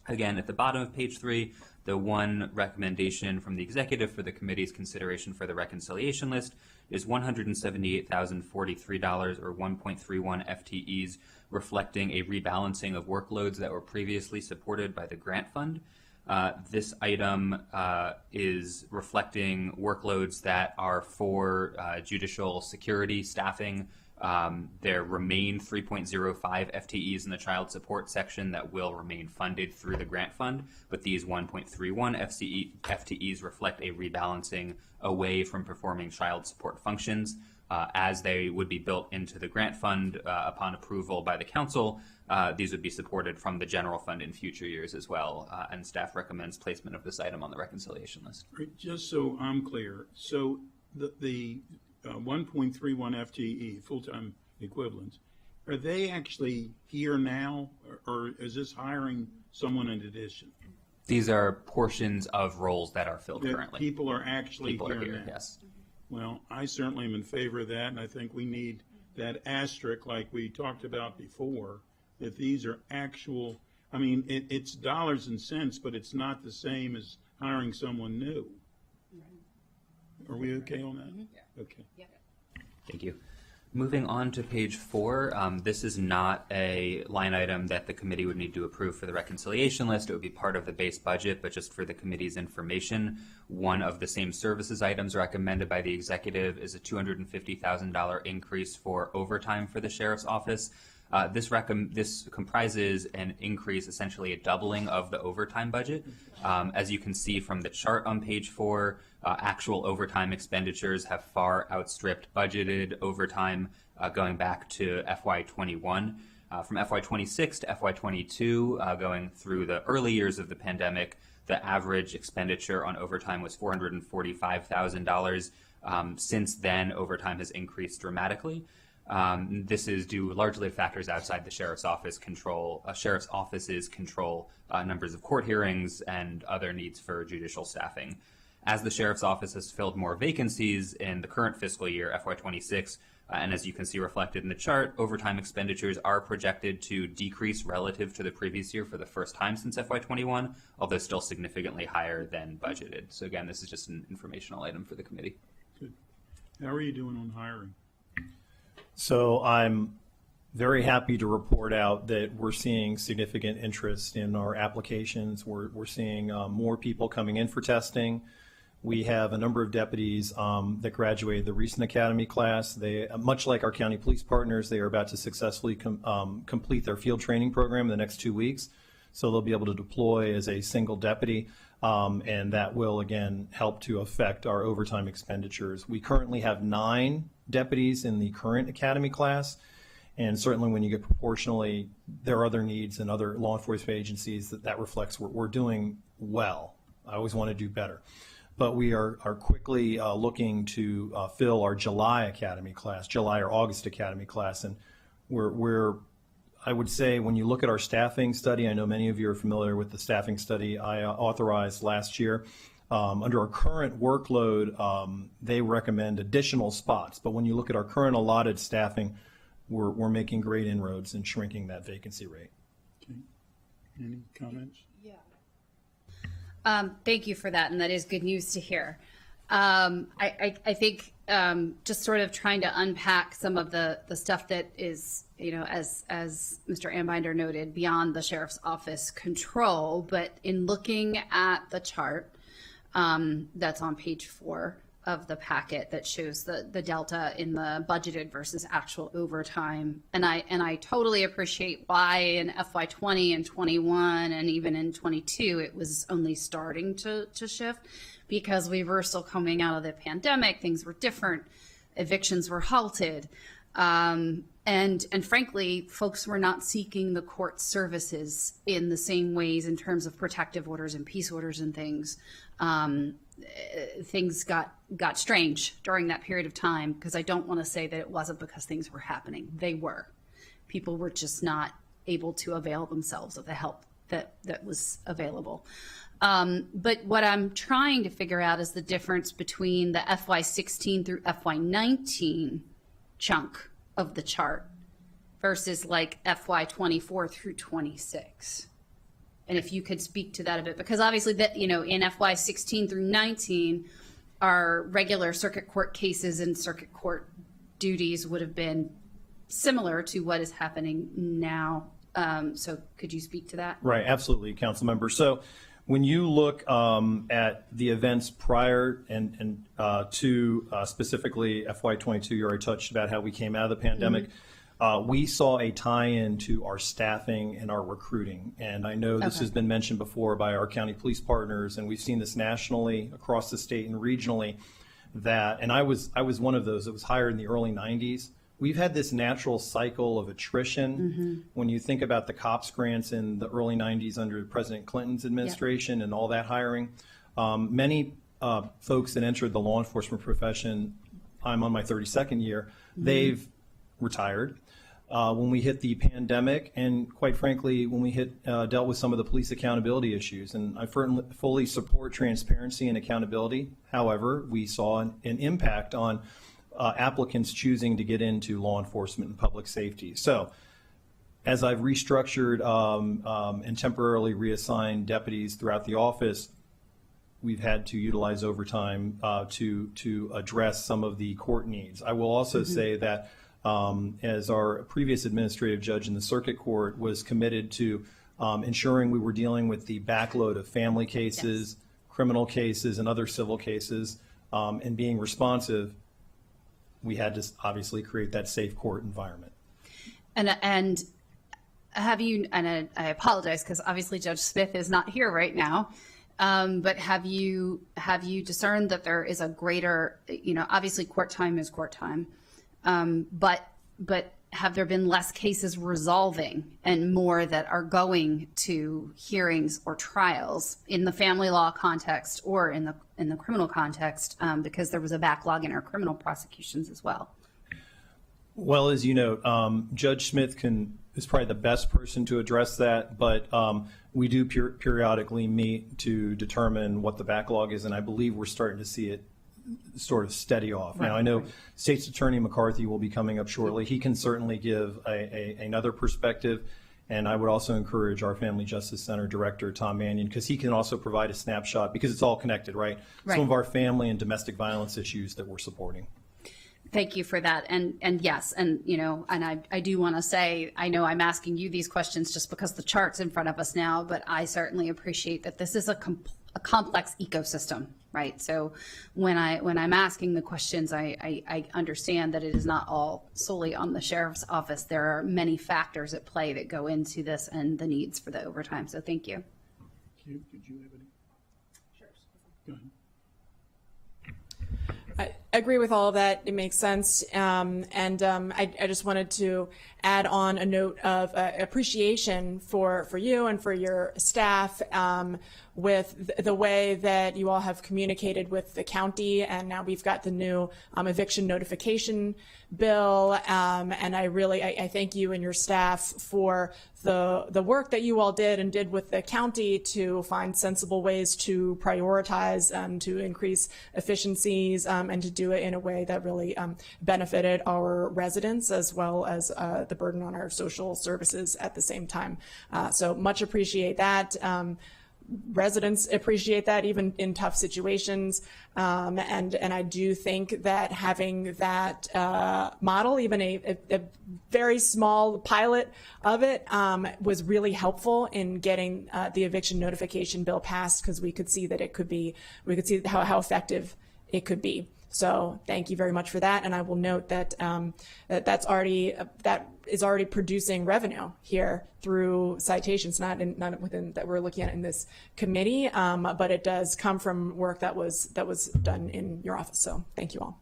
Again, at the bottom of page 3, the one recommendation from the executive for the committee's consideration for the reconciliation list is $178,043 or 1.31 FTEs, reflecting a rebalancing of workloads that were previously supported by the grant fund. This item is reflecting workloads that are for judicial security staffing. There remain 3.05 FTEs in the child support section that will remain funded through the grant fund, but these 1.31 FTEs reflect a rebalancing away from performing child support functions. As they would be built into the grant fund upon approval by the council, these would be supported from the general fund in future years as well, and staff recommends placement of this item on the reconciliation list. Great. Just so I'm clear, so the 1.31 FTE, full-time equivalents, are they actually here now, or is this hiring someone in addition? These are portions of roles that are filled That currently. people are actually People here, are here, now. yes. Well, I certainly am in favor of that, and I think we need that asterisk like we talked about before, that these are actual, I mean, it's dollars and cents, but it's not the same as hiring someone new. Are we okay on that? Yeah. Okay. Yeah. Thank you. Moving on to page 4, this is not a line item that the committee would need to approve for the reconciliation list. It would be part of the base budget, but just for the committee's information, one of the same services items recommended by the executive is a $250,000 increase for overtime for the sheriff's office. This comprises an increase, essentially a doubling of the overtime budget. As you can see from the chart on page 4, actual overtime expenditures have far outstripped budgeted overtime going back to FY21. From FY26 to FY22, going through the early years of the pandemic, the average expenditure on overtime was $445,000. Since then, overtime has increased dramatically. This is due largely to factors outside the sheriff's office control. Sheriff's office's control, numbers of court hearings, and other needs for judicial staffing. As the sheriff's office has filled more vacancies in the current fiscal year, FY26, and as you can see reflected in the chart, overtime expenditures are projected to decrease relative to the previous year for the first time since FY21, although still significantly higher than budgeted. So again, this is just an informational item for the committee. Good. How are you doing on hiring? So I'm very happy to report out that we're seeing significant interest in our applications. We're seeing more people coming in for testing. We have a number of deputies that graduated the recent academy class. They, much like our county police partners, they are about to successfully complete their field training program in the next 2 weeks. So they'll be able to deploy as a single deputy, and that will, again, help to affect our overtime expenditures. We currently have 9 deputies in the current academy class, and certainly when you get proportionally, there are other needs in other law enforcement agencies that reflects we're doing well. I always want to do better. but we are quickly looking to fill our July or August academy class, and we're I would say when you look at our staffing study, I know many of you are familiar with the staffing study I authorized last year. Under our current workload, they recommend additional spots, but when you look at our current allotted staffing, we're making great inroads in shrinking that vacancy rate. Okay. Any comments? Thank you for that, and that is good news to hear. I think just sort of trying to unpack some of the stuff that is, as Mr. Ambinder noted, beyond the sheriff's office control, but in looking at the chart that's on page 4 of the packet that shows the delta in the budgeted versus actual overtime. And I totally appreciate why in FY20 and 21 and even in 22 it was only starting to shift, because we were still coming out of the pandemic, things were different, evictions were halted. And frankly, folks were not seeking the court services in the same ways in terms of protective orders and peace orders and things. Things got strange during that period of time, because I don't want to say that it wasn't because things were happening. They were. People were just not able to avail themselves of the help that was available. But what I'm trying to figure out is the difference between the FY16 through FY19 chunk of the chart versus like FY24 through 26. And if you could speak to that a bit, because obviously that, in FY16 through 19, our regular circuit court cases and circuit court duties would have been similar to what is happening now. So could you speak to that? Right, absolutely, council member. So when you look at the events prior and to specifically FY22, you already touched about how we came out of the pandemic. We saw a tie-in to our staffing and our recruiting. And I know this has been mentioned before by our county police partners, and we've seen this nationally across the state and regionally, and I was one of those that was hired in the early 90s. We've had this natural cycle of attrition. When you think about the COPS grants in the early 90s under President Clinton's administration and all that hiring, many folks that entered the law enforcement profession, I'm on my 32nd year, they've retired. When we hit the pandemic, and quite frankly, when we dealt with some of the police accountability issues, and I fully support transparency and accountability. However, we saw an impact on applicants choosing to get into law enforcement and public safety. So as I've restructured and temporarily reassigned deputies throughout the office, we've had to utilize overtime to address some of the court needs. I will also say that as our previous administrative judge in the circuit court was committed to ensuring we were dealing with the backload of family cases, criminal cases, and other civil cases, and being responsive, we had to obviously create that safe court environment. And have you, and I apologize because obviously Judge Smith is not here right now, but have you discerned that there is a greater, obviously court time is court time, but have there been less cases resolving and more that are going to hearings or trials in the family law context or in the criminal context, because there was a backlog in our criminal prosecutions as well? Well, as you know, Judge Smith is probably the best person to address that, but we do periodically meet to determine what the backlog is, and I believe we're starting to see it sort of steady off. Now, I know State's Attorney McCarthy will be coming up shortly. He can certainly give another perspective, and I would also encourage our Family Justice Center Director, Tom Mannion, because he can also provide a snapshot, because it's all connected, right? Some of our family and domestic violence issues that we're supporting. Thank you for that. And yes, and I do want to say, I know I'm asking you these questions just because the chart's in front of us now, but I certainly appreciate that this is a complex ecosystem, right? So when I'm asking the questions, I understand that it is not all solely on the sheriff's office. There are many factors at play that go into this and the needs for the overtime. So thank you. Did you have any? Sure. Go ahead. agree with all of that. It makes sense. I just wanted to add on a note of appreciation for you and for your staff with the way that you all have communicated with the county. And now we've got the new eviction notification bill. And I thank you and your staff for the work that you all did with the county to find sensible ways to prioritize, to increase efficiencies, and to do it in a way that really benefited our residents as well as the burden on our social services at the same time. So much appreciate that. Residents appreciate that even in tough situations. And I do think that having that model, even a very small pilot of it, was really helpful in getting the eviction notification bill passed, because we could see that we could see how effective it could be. So thank you very much for that. And I will note that that is already producing revenue here through citations, not within that we're looking at in this committee, but it does come from work that was done in your office. So thank you all.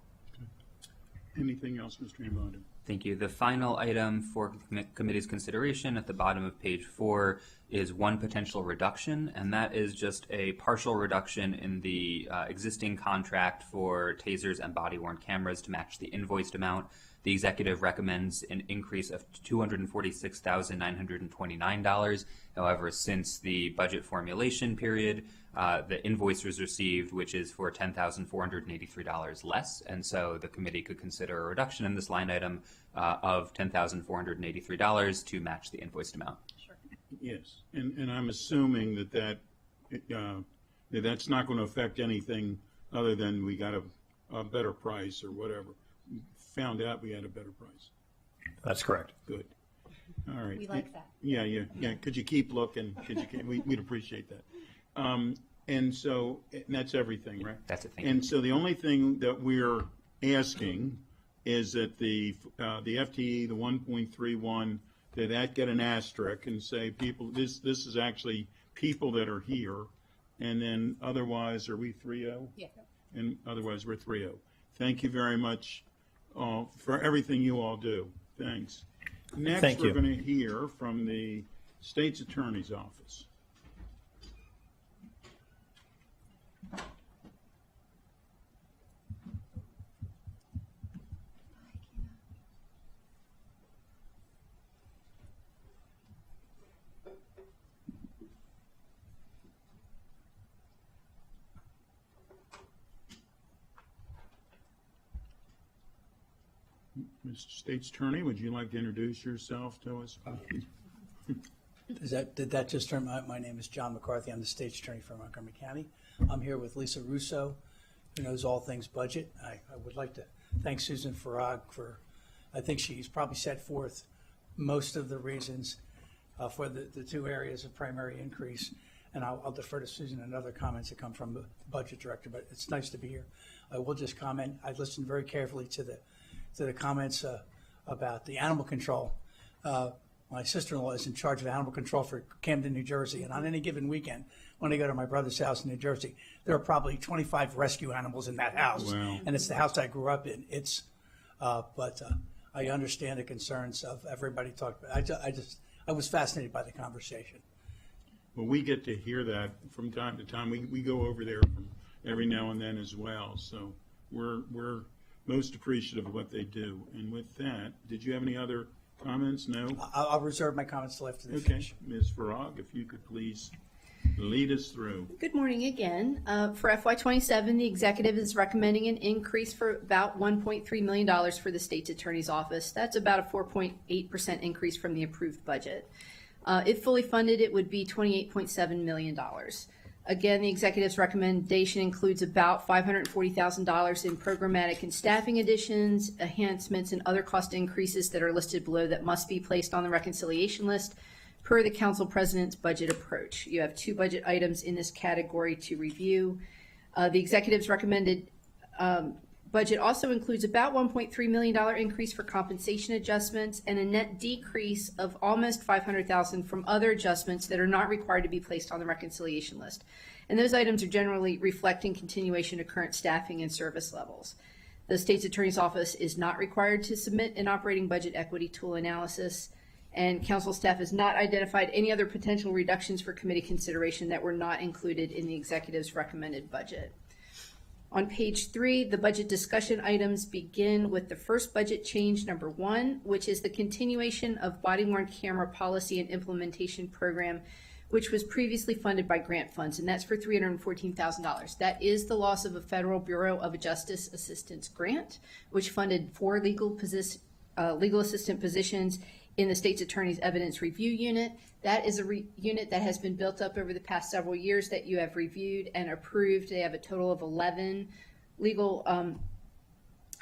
Anything else, Mr. Ambonder? Thank you. The final item for committee's consideration at the bottom of page 4 is one potential reduction, and that is just a partial reduction in the existing contract for tasers and body-worn cameras to match the invoiced amount. The executive recommends an increase of $246,929. However, since the budget formulation period, the invoice was received, which is for $10,483 less, and so the committee could consider a reduction in this line item of $10,483 to match the invoiced amount. Sure. Yes, and I'm assuming that's not going to affect anything other than we got a better price or whatever. Found out we had a better price. That's correct. Good. All right. We like that. Yeah. Could you keep looking? We'd appreciate that. And that's everything, right? That's it. Thank And you. so the only thing that we're asking is that the FTE, the 1.31, that get an asterisk and say people. This is actually people that are here, and then otherwise are we 3-0? Yeah. And otherwise we're 3-0. Thank you very much for everything you all do. Thanks. Next, Thank we're you. going to hear from the State's Attorney's Office. Mr. State's Attorney, would you like to introduce yourself to us? Did that just turn? My name is John McCarthy. I'm the State's Attorney for Montgomery County. I'm here with Lisa Russo, who knows all things budget. I would like to thank Susan Farag for, I think she's probably set forth most of the reasons for the two areas of primary increase. And I'll defer to Susan and other comments that come from the budget director, but it's nice to be here. I will just comment, I listened very carefully to the comments about the animal control. My sister-in-law is in charge of animal control for Camden, New Jersey, and on any given weekend, when I go to my brother's house in New Jersey, there are probably 25 rescue animals in that house, Wow. and it's the house I grew up in. But I understand the concerns of everybody talked about. I was fascinated by the conversation. Well, we get to hear that from time to time. We go over there from every now and then as well. So we're most appreciative of what they do. And with that, did you have any other comments? No? I'll reserve my comments till after the Okay. finish. Ms. Farag, if you could please lead us through. Good morning again. For FY27, the executive is recommending an increase for about $1.3 million for the state's attorney's office. That's about a 4.8% increase from the approved budget. If fully funded, it would be $28.7 million. Again, the executive's recommendation includes about $540,000 in programmatic and staffing additions, enhancements, and other cost increases that are listed below that must be placed on the reconciliation list per the council president's budget approach. You have two budget items in this category to review. The executive's recommended budget also includes about $1.3 million increase for compensation adjustments and a net decrease of almost $500,000 from other adjustments that are not required to be placed on the reconciliation list. And those items are generally reflecting continuation of current staffing and service levels. The state's attorney's office is not required to submit an operating budget equity tool analysis, and council staff has not identified any other potential reductions for committee consideration that were not included in the executive's recommended budget. On page 3, the budget discussion items begin with the first budget change, number 1, which is the continuation of body-worn camera policy and implementation program, which was previously funded by grant funds, and that's for $314,000. That is the loss of a Federal Bureau of Justice Assistance grant, which funded 4 legal assistant positions in the state's attorney's evidence review unit. That is a unit that has been built up over the past several years that you have reviewed and approved. They have a total of 11 legal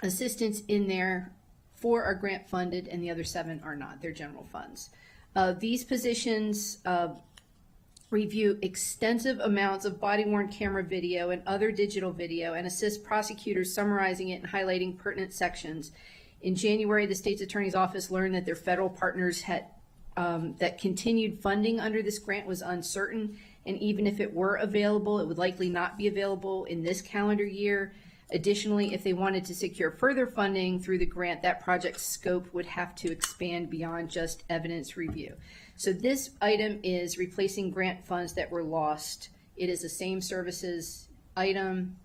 assistants in there. 4 are grant funded and the other 7 are not. They're general funds. These positions review extensive amounts of body-worn camera video and other digital video and assist prosecutors summarizing it and highlighting pertinent sections. In January, the state's attorney's office learned that their federal partners had that continued funding under this grant was uncertain, and even if it were available, it would likely not be available in this calendar year. Additionally, if they wanted to secure further funding through the grant, that project's scope would have to expand beyond just evidence review. So this item is replacing grant funds that were lost. It is the same services item.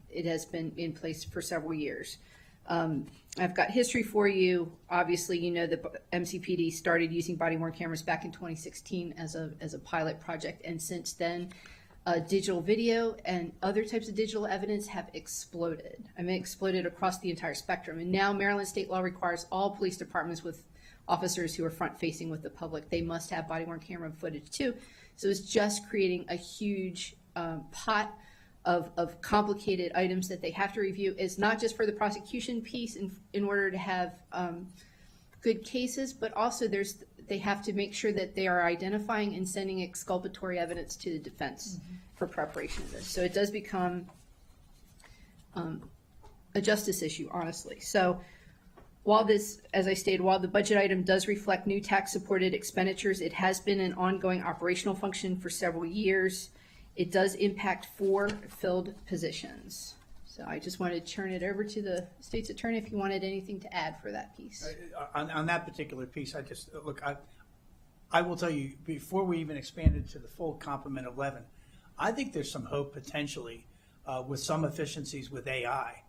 It has been in place for several years. I've got history for you. Obviously, you know that MCPD started using body-worn cameras back in 2016 as a pilot project, and since then, digital video and other types of digital evidence have exploded. I mean, exploded across the entire spectrum. And now Maryland state law requires all police departments with officers who are front-facing with the public, they must have body-worn camera footage too. So it's just creating a huge pot of complicated items that they have to review. It's not just for the prosecution piece in order to have good cases, but also they have to make sure that they are identifying and sending exculpatory evidence to the defense for preparation of this. So it does become a justice issue, honestly. So while this, as I stated, while the budget item does reflect new tax-supported expenditures, it has been an ongoing operational function for several years. It does impact 4 filled positions. So I just wanted to turn it over to the state's attorney if you wanted anything to add for that piece. On that particular piece, I will tell you, before we even expanded to the full complement of 11, I think there's some hope potentially with some efficiencies with AI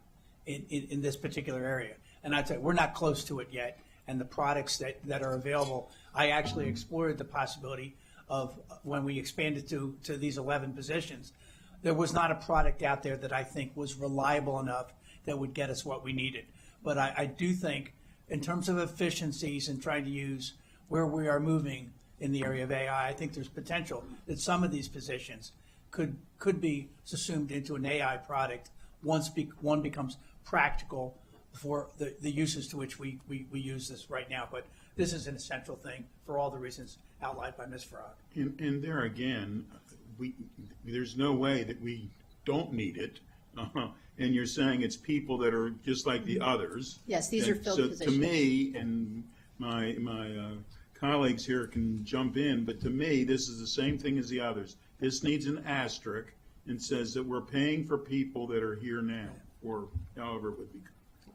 in this particular area. And I'd say we're not close to it yet. And the products that are available, I actually explored the possibility of when we expanded to these 11 positions, there was not a product out there that I think was reliable enough that would get us what we needed. But I do think in terms of efficiencies and trying to use where we are moving in the area of AI, I think there's potential that some of these positions could be subsumed into an AI product once one becomes practical for the uses to which we use this right now. But this is an essential thing for all the reasons outlined by Ms. Farag. And there again, there's no way that we don't need it. And you're saying it's people that are just like the others. Yes, these are filled positions. So to me, and my colleagues here can jump in, but to me, this is the same thing as the others. This needs an asterisk and says that we're paying for people that are here now, or however it would be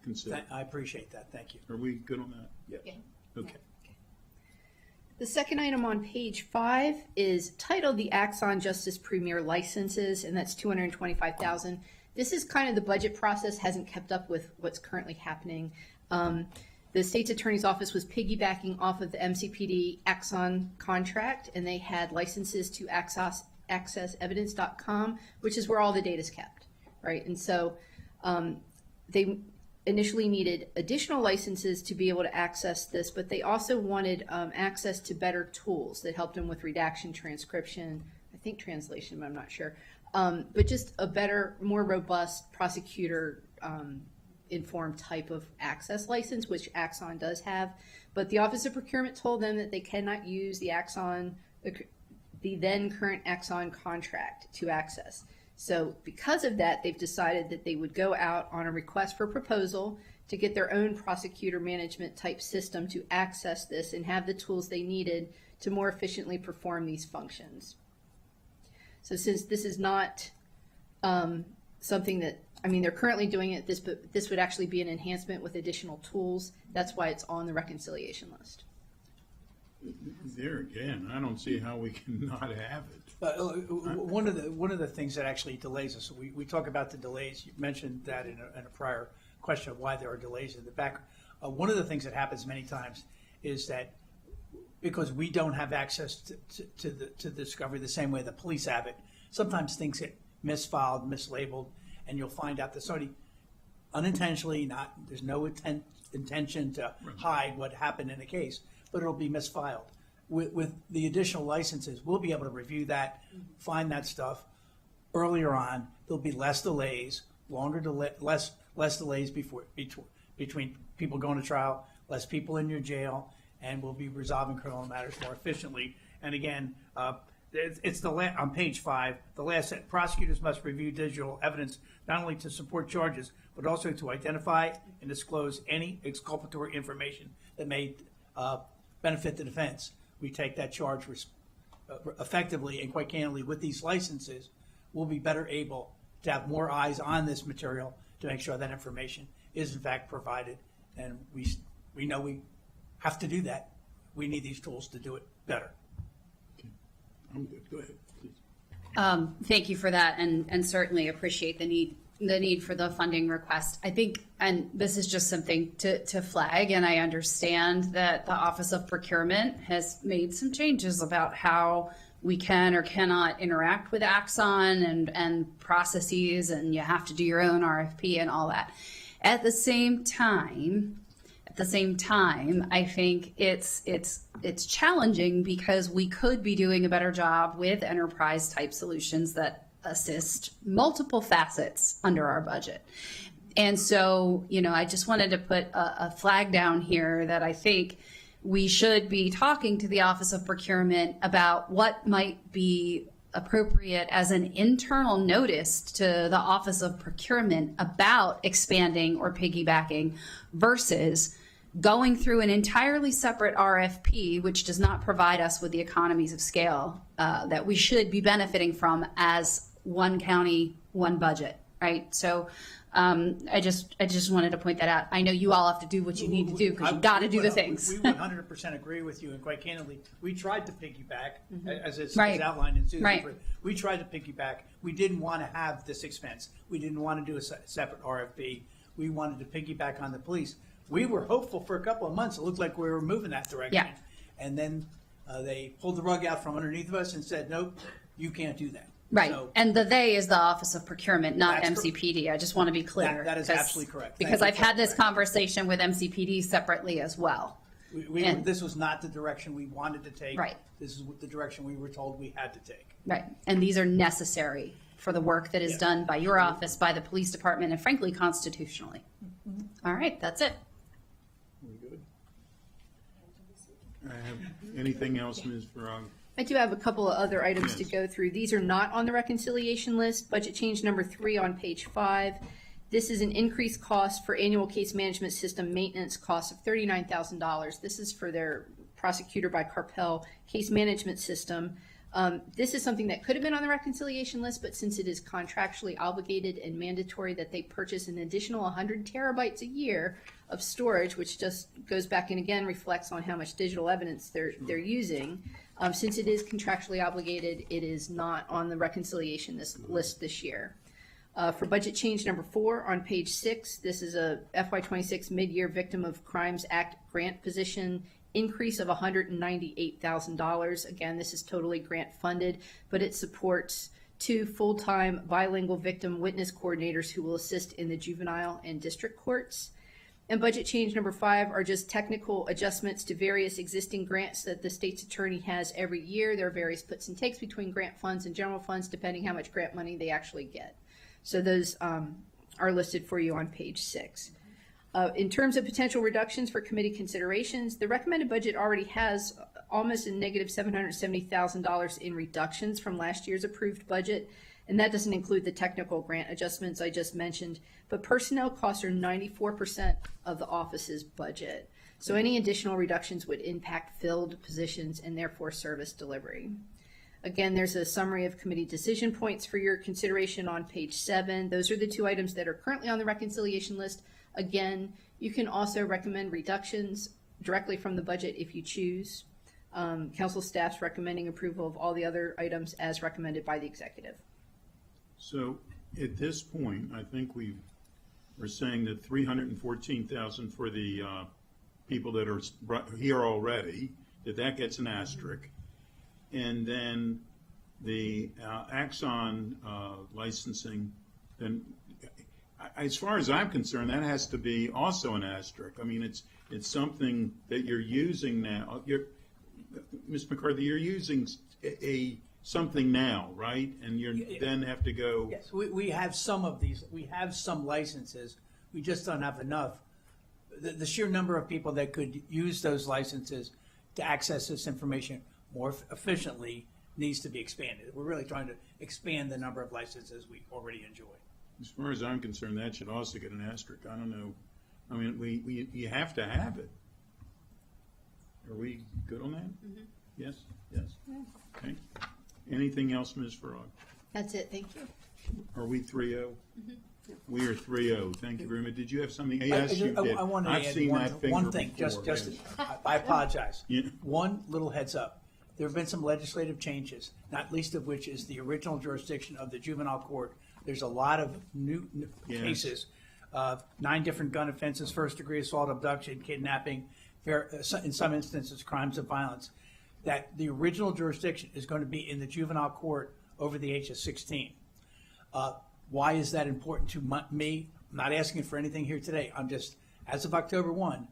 considered. I appreciate that. Thank you. Are we good on that? Yes. Yeah. Okay. The second item on page 5 is titled the Axon Justice Premier Licenses, and that's $225,000. This is kind of the budget process hasn't kept up with what's currently happening. The state's attorney's office was piggybacking off of the MCPD Axon contract, and they had licenses to accessevidence.com, which is where all the data is kept, right? And so they initially needed additional licenses to be able to access this, but they also wanted access to better tools that helped them with redaction, transcription, I think translation, but I'm not sure. But just a better, more robust prosecutor informed type of access license, which Axon does have. But the Office of Procurement told them that they cannot use the Axon, the then current Axon contract to access. So because of that, they've decided that they would go out on a request for proposal to get their own prosecutor management type system to access this and have the tools they needed to more efficiently perform these functions. So since this is not something that I mean, they're currently doing it, but this would actually be an enhancement with additional tools. That's why it's on the reconciliation list. There again, I don't see how we can not have it. One of the things that actually delays us, we talk about the delays. You mentioned that in a prior question of why there are delays in the back. One of the things that happens many times is that because we don't have access to the discovery the same way the police have it, sometimes things get misfiled, mislabeled, and you'll find out that somebody unintentionally, there's no intention to hide what happened in the case, but it'll be misfiled. With the additional licenses, we'll be able to review that, find that stuff earlier on. There'll be less delays, less delays between people going to trial, less people in your jail, and we'll be resolving criminal matters more efficiently. And again, it's on page 5, the last sentence, prosecutors must review digital evidence not only to support charges, but also to identify and disclose any exculpatory information that may benefit the defense. We take that charge effectively and quite candidly with these licenses. We'll be better able to have more eyes on this material to make sure that information is in fact provided. And we know we have to do that. We need these tools to do it better. Okay. I'm good. Go ahead, please. Thank you for that, and certainly appreciate the need for the funding request. I think, and this is just something to flag, and I understand that the Office of Procurement has made some changes about how we can or cannot interact with Axon and processes, and you have to do your own RFP and all that. At the same time, I think it's challenging because we could be doing a better job with enterprise type solutions that assist multiple facets under our budget. And so, I just wanted to put a flag down here that I think we should be talking to the Office of Procurement about what might be appropriate as an internal notice to the Office of Procurement about expanding or piggybacking versus going through an entirely separate RFP, which does not provide us with the economies of scale that we should be benefiting from as one county, one budget, right? So I just wanted to point that out. I know you all have to do what you need to do because you got to do the things. We 100% agree with you, and quite candidly, we tried to piggyback, as it's Right. outlined in Susan's Right. report. We tried to piggyback. We didn't want to have this expense. We didn't want to do a separate RFP. We wanted to piggyback on the police. We were hopeful for a couple of months. It looked like we were moving that direction. Yeah. And then they pulled the rug out from underneath of us and said, nope, you can't do that. Right. So, And the they is the Office of Procurement, not That's MCPD. I just want to be clear. That is absolutely correct. Thank Because you I've for had this correcting. conversation with MCPD separately as well. And- this was not the direction we wanted to take. Right. This is the direction we were told we had to take. Right. And these are necessary for the work that is Yeah. done by your office, by the police department, and frankly, constitutionally. All right, that's it. We good? Anything else, Ms. Farag? I do have a couple of other items to Yes. go through. These are not on the reconciliation list. Budget change number 3 on page 5. This is an increased cost for annual case management system maintenance cost of $39,000. This is for their prosecutor by Carpel case management system. This is something that could have been on the reconciliation list, but since it is contractually obligated and mandatory that they purchase an additional 100 terabytes a year of storage, which just goes back and again reflects on how much digital evidence they're using. Since it is contractually obligated, it is not on the reconciliation list this year. For budget change number 4 on page 6, this is a FY26 mid-year Victim of Crimes Act grant position increase of $198,000. Again, this is totally grant funded, but it supports 2 full-time bilingual victim witness coordinators who will assist in the juvenile and district courts. And budget change number 5 are just technical adjustments to various existing grants that the state's attorney has every year. There are various puts and takes between grant funds and general funds depending how much grant money they actually get. So those are listed for you on page 6. In terms of potential reductions for committee considerations, the recommended budget already has almost a negative $770,000 in reductions from last year's approved budget, and that doesn't include the technical grant adjustments I just mentioned. But personnel costs are 94% of the office's budget. So any additional reductions would impact filled positions and therefore service delivery. Again, there's a summary of committee decision points for your consideration on page 7. Those are the 2 items that are currently on the reconciliation list. Again, you can also recommend reductions directly from the budget if you choose. Council staff's recommending approval of all the other items as recommended by the executive. So at this point, I think we're saying that 314,000 for the people that are here already, that gets an asterisk. And then the Axon licensing, then as far as I'm concerned, that has to be also an asterisk. I mean, it's something that you're using now. Ms. McCarthy, you're using something now, right? And you then have to go. Yes, we have some of these. We have some licenses. We just don't have enough. The sheer number of people that could use those licenses to access this information more efficiently needs to be expanded. We're really trying to expand the number of licenses we already enjoy. As far as I'm concerned, that should also get an asterisk. I don't know. I mean, you have to have it. Are we good on that? Mm-hmm. Yes? Yes. Yeah. Okay. Anything else, Ms. Farag? That's it. Thank you. Are we 3-0? Mm-hmm. We are 3-0. Thank you very much. Did you have something? Yes, you did. I wanted I've to add seen one, that finger one thing. before, Just yes. I apologize. Yeah. One little heads up. There have been some legislative changes, not least of which is the original jurisdiction of the juvenile court. There's a lot of new Yes. cases, 9 different gun offenses, first-degree assault, abduction, kidnapping, in some instances, crimes of violence, that the original jurisdiction is going to be in the juvenile court over the age of 16. Why is that important to me? I'm not asking for anything here today. I'm just, as of October 1,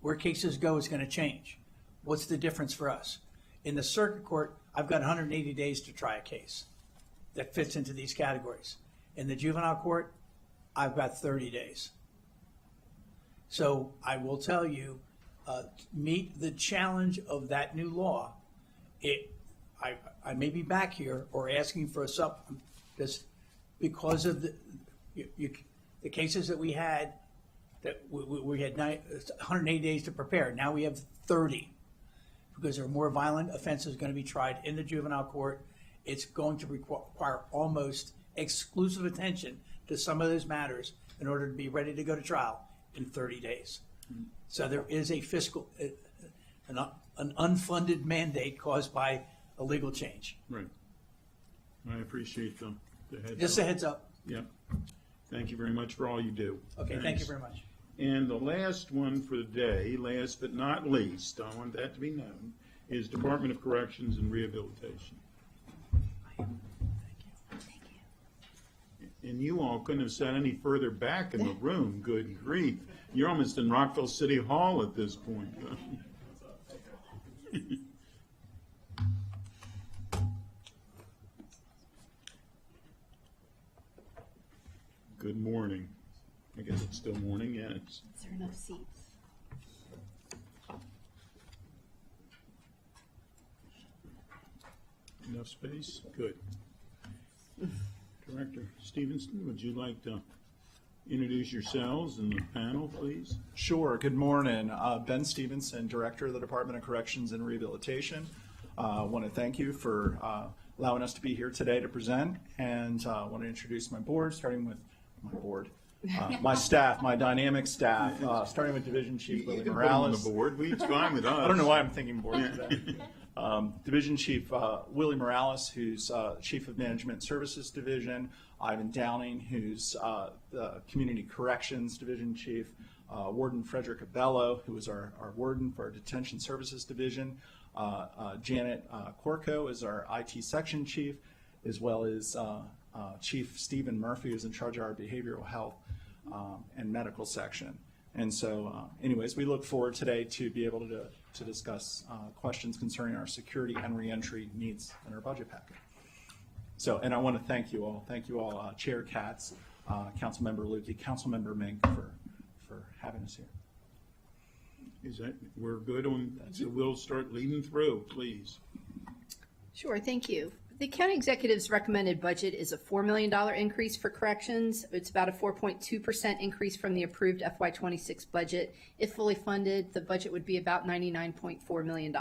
where cases go is going to change. What's the difference for us? In the circuit court, I've got 180 days to try a case that fits into these categories. In the juvenile court, I've got 30 days. So I will tell you, meet the challenge of that new law. I may be back here or asking for a just because of the cases that we had, that we had 180 days to prepare. Now we have 30 because there are more violent offenses going to be tried in the juvenile court. It's going to require almost exclusive attention to some of those matters in order to be ready to go to trial in 30 days. Mm-hmm. So there is a fiscal, an unfunded mandate caused by a legal change. Right. I appreciate the heads up. Just a heads up. Yeah. Thank you very much for all you do. Okay, Thanks. Thank you very much. And the last one for the day, last but not least, I want that to be known, is Department of Corrections and Rehabilitation. And you all couldn't have sat any further back in the room, good grief. You're almost in Rockville City Hall at this point. Good morning. I guess it's still morning, yeah. Is there enough seats? Enough space? Good. Director Stevenson, would you like to introduce yourselves and the panel, please? Sure. Good morning. Ben Stevenson, Director of the Department of Corrections and Rehabilitation. I want to thank you for allowing us to be here today to present, and I want to introduce my board, starting with my board. My staff, my dynamic staff, starting with Division Chief Willie Morales. On the board, it's fine with us. I don't know why I'm thinking board today. Division Chief Willie Morales, who's Chief of Management Services Division. Ivan Downing, who's the Community Corrections Division Chief. Warden Frederick Abello, who is our warden for our Detention Services Division. Janet Corco is our IT Section Chief, as well as Chief Stephen Murphy, who's in charge of our Behavioral Health and Medical Section. And so, anyways, we look forward today to be able to discuss questions concerning our security and reentry needs in our budget packet. So, and I want to thank you all, Chair Katz, Councilmember Lukey, Councilmember Mink for having us here. Is that, we're good on, so we'll start leading through, please. Sure, thank you. The county executive's recommended budget is a $4 million increase for corrections. It's about a 4.2% increase from the approved FY26 budget. If fully funded, the budget would be about $99.4 million.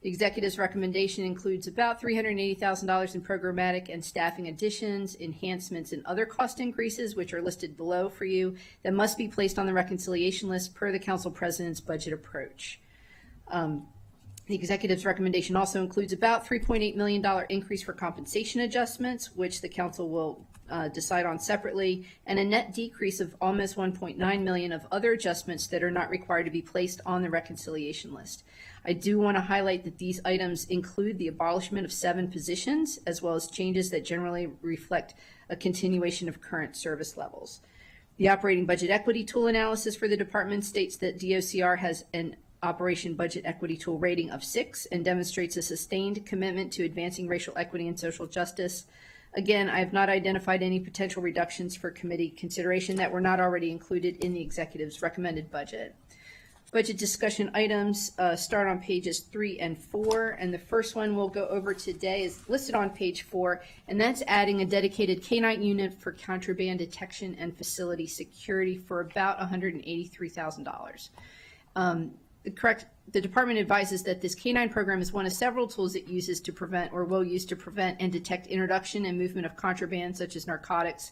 The executive's recommendation includes about $380,000 in programmatic and staffing additions, enhancements, and other cost increases, which are listed below for you, that must be placed on the reconciliation list per the council president's budget approach. The executive's recommendation also includes about $3.8 million increase for compensation adjustments, which the council will decide on separately, and a net decrease of almost $1.9 million of other adjustments that are not required to be placed on the reconciliation list. I do want to highlight that these items include the abolishment of 7 positions, as well as changes that generally reflect a continuation of current service levels. The operating budget equity tool analysis for the department states that DOCR has an Operation Budget Equity Tool rating of 6 and demonstrates a sustained commitment to advancing racial equity and social justice. Again, I have not identified any potential reductions for committee consideration that were not already included in the executive's recommended budget. Budget discussion items start on pages 3 and 4, and the first one we'll go over today is listed on page 4, and that's adding a dedicated K-9 unit for contraband detection and facility security for about $183,000. The department advises that this K-9 program is one of several tools it uses to prevent or will use to prevent and detect introduction and movement of contraband, such as narcotics,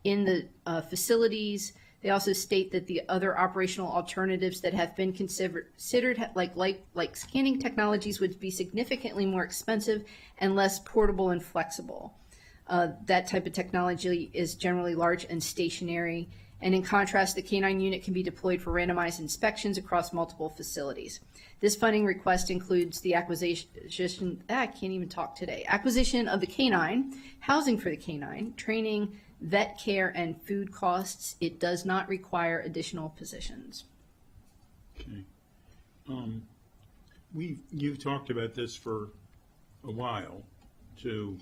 in the facilities. They also state that the other operational alternatives that have been considered, like scanning technologies, would be significantly more expensive and less portable and flexible. That type of technology is generally large and stationary. And in contrast, the K-9 unit can be deployed for randomized inspections across multiple facilities. This funding request includes the acquisition of the K-9, housing for the K-9, training, vet care, and food costs. It does not require additional positions. Okay. You've talked about this for a while to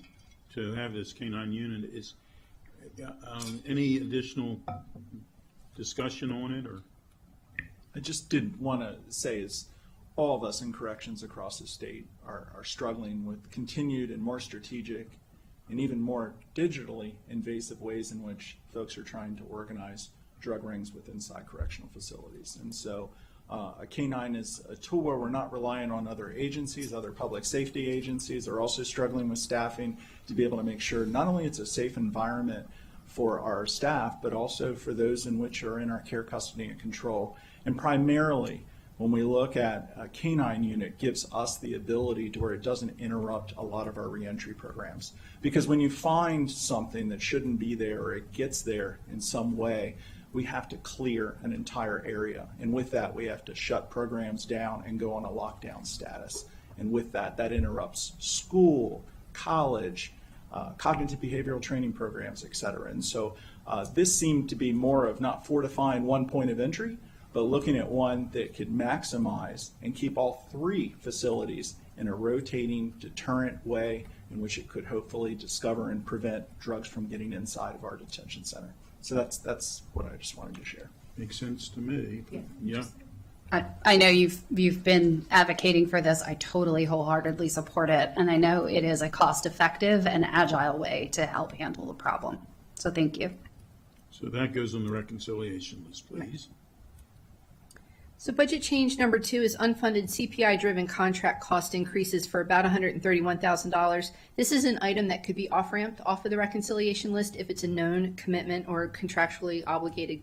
have this K-9 unit. Is any additional discussion on it, or? I just did want to say is all of us in corrections across the state are struggling with continued and more strategic and even more digitally invasive ways in which folks are trying to organize drug rings with inside correctional facilities. And so a K-9 is a tool where we're not relying on other agencies. Other public safety agencies are also struggling with staffing to be able to make sure not only it's a safe environment for our staff, but also for those in which are in our care, custody, and control. And primarily, when we look at a K-9 unit, gives us the ability to where it doesn't interrupt a lot of our reentry programs. Because when you find something that shouldn't be there, or it gets there in some way, we have to clear an entire area. And with that, we have to shut programs down and go on a lockdown status. And with that, that interrupts school, college, cognitive behavioral training programs, et cetera. And so this seemed to be more of not fortifying one point of entry, but looking at one that could maximize and keep all 3 facilities in a rotating, deterrent way in which it could hopefully discover and prevent drugs from getting inside of our detention center. So that's what I just wanted to share. Makes sense to me. Yeah. I know you've been advocating for this. I totally wholeheartedly support it. And I know it is a cost-effective and agile way to help handle the problem. So thank you. So that goes on the reconciliation list, please. So budget change number 2 is unfunded CPI-driven contract cost increases for about $131,000. This is an item that could be off-ramped off of the reconciliation list if it's a known commitment or contractually obligated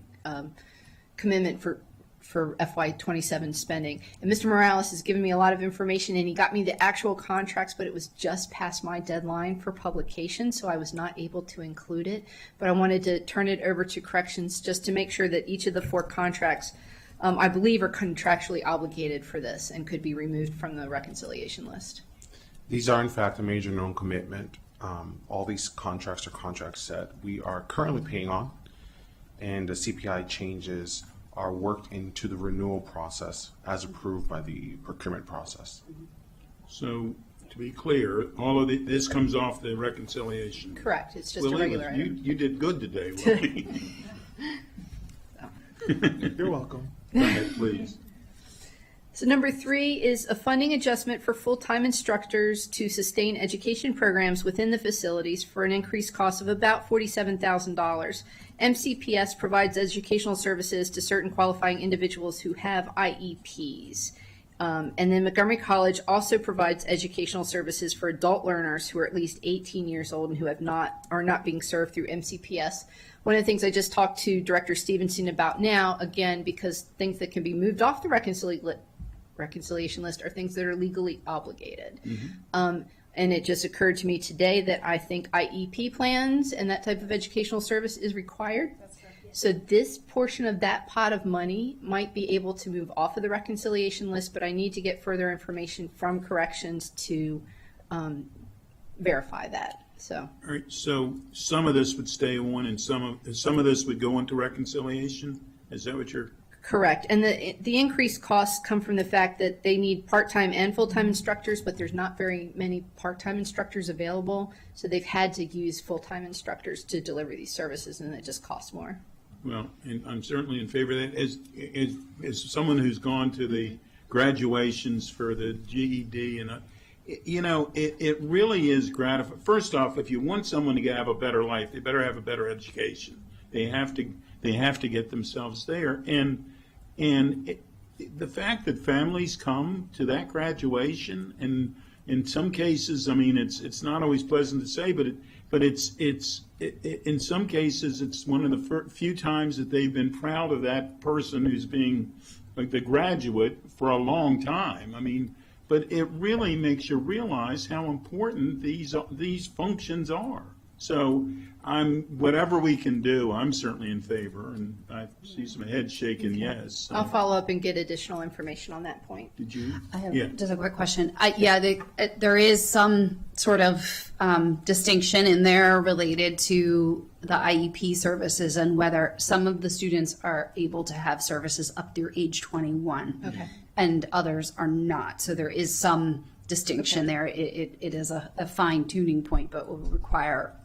commitment for FY27 spending. And Mr. Morales has given me a lot of information, and he got me the actual contracts, but it was just past my deadline for publication, so I was not able to include it. But I wanted to turn it over to corrections just to make sure that each of the 4 contracts I believe are contractually obligated for this and could be removed from the reconciliation list. These are in fact a major known commitment. All these contracts are contracts that we are currently paying on, and the CPI changes are worked into the renewal process as approved by the procurement process. So to be clear, all of this comes off the reconciliation. Correct. It's just Willie, a regular item. You did good today, Willie. You're welcome. Go ahead, please. So number 3 is a funding adjustment for full-time instructors to sustain education programs within the facilities for an increased cost of about $47,000. MCPS provides educational services to certain qualifying individuals who have IEPs. And then Montgomery College also provides educational services for adult learners who are at least 18 years old and who are not being served through MCPS. One of the things I just talked to Director Stevenson about now, again, because things that can be moved off the reconciliation list are things that are legally obligated. And it just occurred to me today that I think IEP plans and that type of educational service is required. So this portion of that pot of money might be able to move off of the reconciliation list, but I need to get further information from corrections to verify that. So, All right, so some of this would stay on and some of this would go into reconciliation? Is that what you're? correct. And the increased costs come from the fact that they need part-time and full-time instructors, but there's not very many part-time instructors available. So they've had to use full-time instructors to deliver these services, and it just costs more. Well, and I'm certainly in favor of that. As someone who's gone to the graduations for the GED, and it really is gratifying. First off, if you want someone to have a better life, they better have a better education. They have to get themselves there, and the fact that families come to that graduation, and in some cases, I mean, it's not always pleasant to say, but it's in some cases, it's one of the few times that they've been proud of that person who's being like the graduate for a long time. I mean, but it really makes you realize how important these functions are. So whatever we can do, I'm certainly in favor, and I see some heads shaking yes. So. I'll follow up and get additional information on that point. Did you? I have just a quick question. There is some sort of distinction in there related to the IEP services and whether some of the students are able to have services up through age 21. Okay. And others are not. So there is some distinction there. It is a fine tuning point, but will require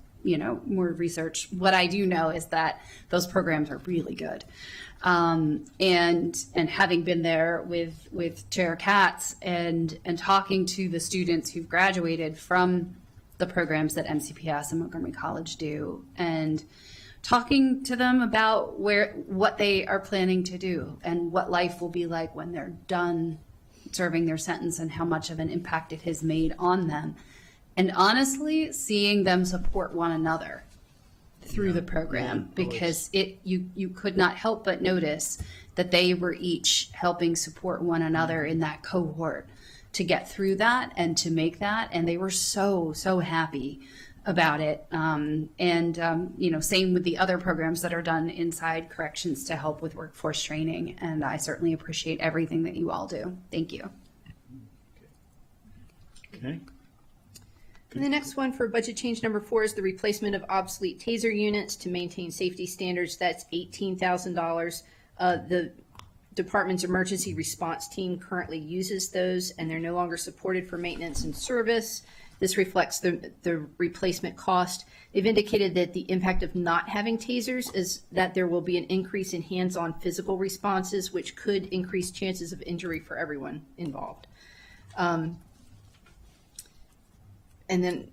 more research. What I do know is that those programs are really good. And having been there with Chair Katz and talking to the students who've graduated from the programs that MCPS and Montgomery College do, and talking to them about what they are planning to do and what life will be like when they're done serving their sentence and how much of an impact it has made on them. And honestly, seeing them support one another through the program, because you could not help but notice that they were each helping support one another in that cohort to get through that and to make that. And they were so happy about it. Same with the other programs that are done inside corrections to help with workforce training. And I certainly appreciate everything that you all do. Thank you. Okay. And the next one for budget change number 4 is the replacement of obsolete taser units to maintain safety standards. That's $18,000. The department's emergency response team currently uses those, and they're no longer supported for maintenance and service. This reflects the replacement cost. They've indicated that the impact of not having tasers is that there will be an increase in hands-on physical responses, which could increase chances of injury for everyone involved. And then,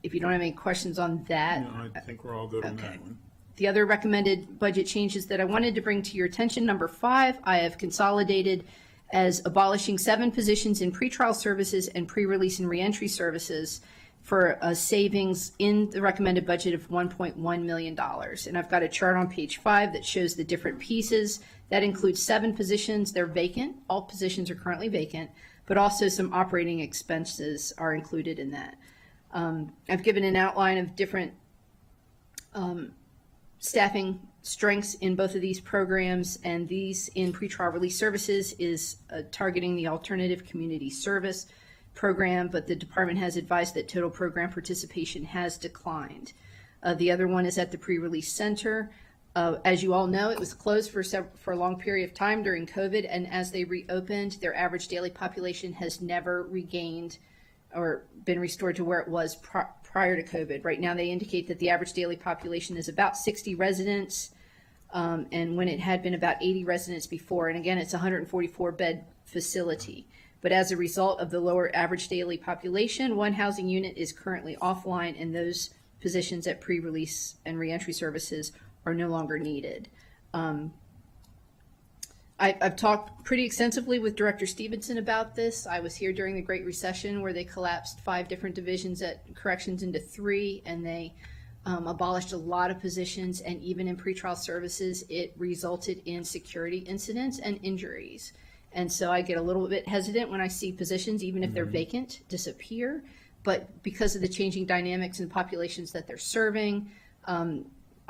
if you don't have any questions on that. No, I think we're all good on that one. The other recommended budget changes that I wanted to bring to your attention, number 5, I have consolidated as abolishing 7 positions in pretrial services and pre-release and reentry services for a savings in the recommended budget of $1.1 million. And I've got a chart on page 5 that shows the different pieces. That includes 7 positions. They're vacant. All positions are currently vacant, but also some operating expenses are included in that. I've given an outline of different staffing strengths in both of these programs, and these in pretrial release services is targeting the alternative community service program, but the department has advised that total program participation has declined. The other one is at the pre-release center. As you all know, it was closed for a long period of time during COVID, and as they reopened, their average daily population has never regained or been restored to where it was prior to COVID. Right now, they indicate that the average daily population is about 60 residents, and when it had been about 80 residents before. And again, it's a 144-bed facility. But as a result of the lower average daily population, 1 housing unit is currently offline, and those positions at pre-release and reentry services are no longer needed. I've talked pretty extensively with Director Stevenson about this. I was here during the Great Recession where they collapsed 5 different divisions at corrections into 3, and they abolished a lot of positions, and even in pretrial services, it resulted in security incidents and injuries. And so I get a little bit hesitant when I see positions, even if they're vacant, disappear. But because of the changing dynamics and populations that they're serving,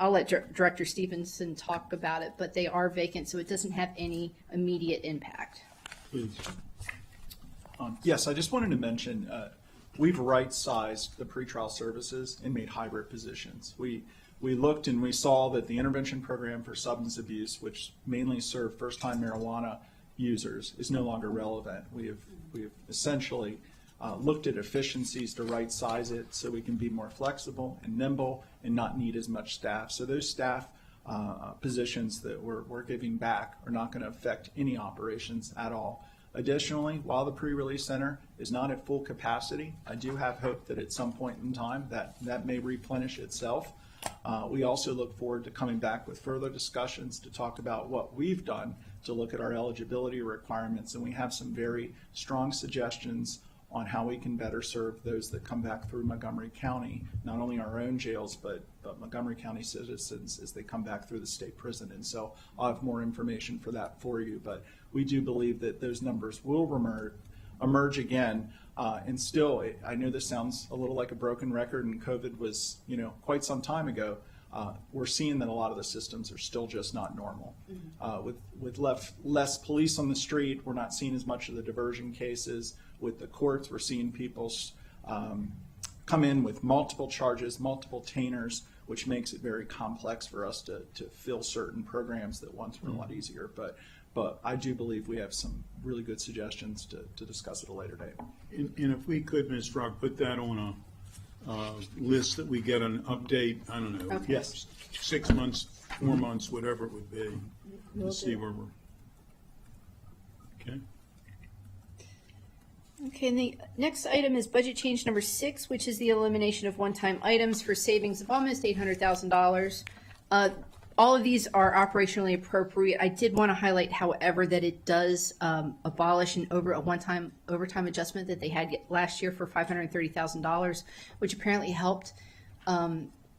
I'll let Director Stevenson talk about it, but they are vacant, so it doesn't have any immediate impact. Please. Yes, I just wanted to mention, we've right-sized the pretrial services and made hybrid positions. We looked and we saw that the intervention program for substance abuse, which mainly served first-time marijuana users, is no longer relevant. We have essentially looked at efficiencies to right-size it so we can be more flexible and nimble and not need as much staff. So those staff positions that we're giving back are not going to affect any operations at all. Additionally, while the pre-release center is not at full capacity, I do have hope that at some point in time that may replenish itself. We also look forward to coming back with further discussions to talk about what we've done to look at our eligibility requirements, and we have some very strong suggestions on how we can better serve those that come back through Montgomery County, not only our own jails, but Montgomery County citizens as they come back through the state prison. And so I'll have more information for that for you, but we do believe that those numbers will emerge again. And still, I know this sounds a little like a broken record, and COVID was, quite some time ago. We're seeing that a lot of the systems are still just not normal. With less police on the street, we're not seeing as much of the diversion cases. With the courts, we're seeing people come in with multiple charges, multiple tainers, which makes it very complex for us to fill certain programs that once were a lot easier. But I do believe we have some really good suggestions to discuss at a later date. And if we could, Ms. Frog, put that on a list that we get an update, I don't know. Okay. Yes. 6 months, 4 months, whatever it would be, to see where we're. Okay. Okay, and the next item is budget change number 6, which is the elimination of one-time items for savings of almost $800,000. All of these are operationally appropriate. I did want to highlight, however, that it does abolish a one-time overtime adjustment that they had last year for $530,000, which apparently helped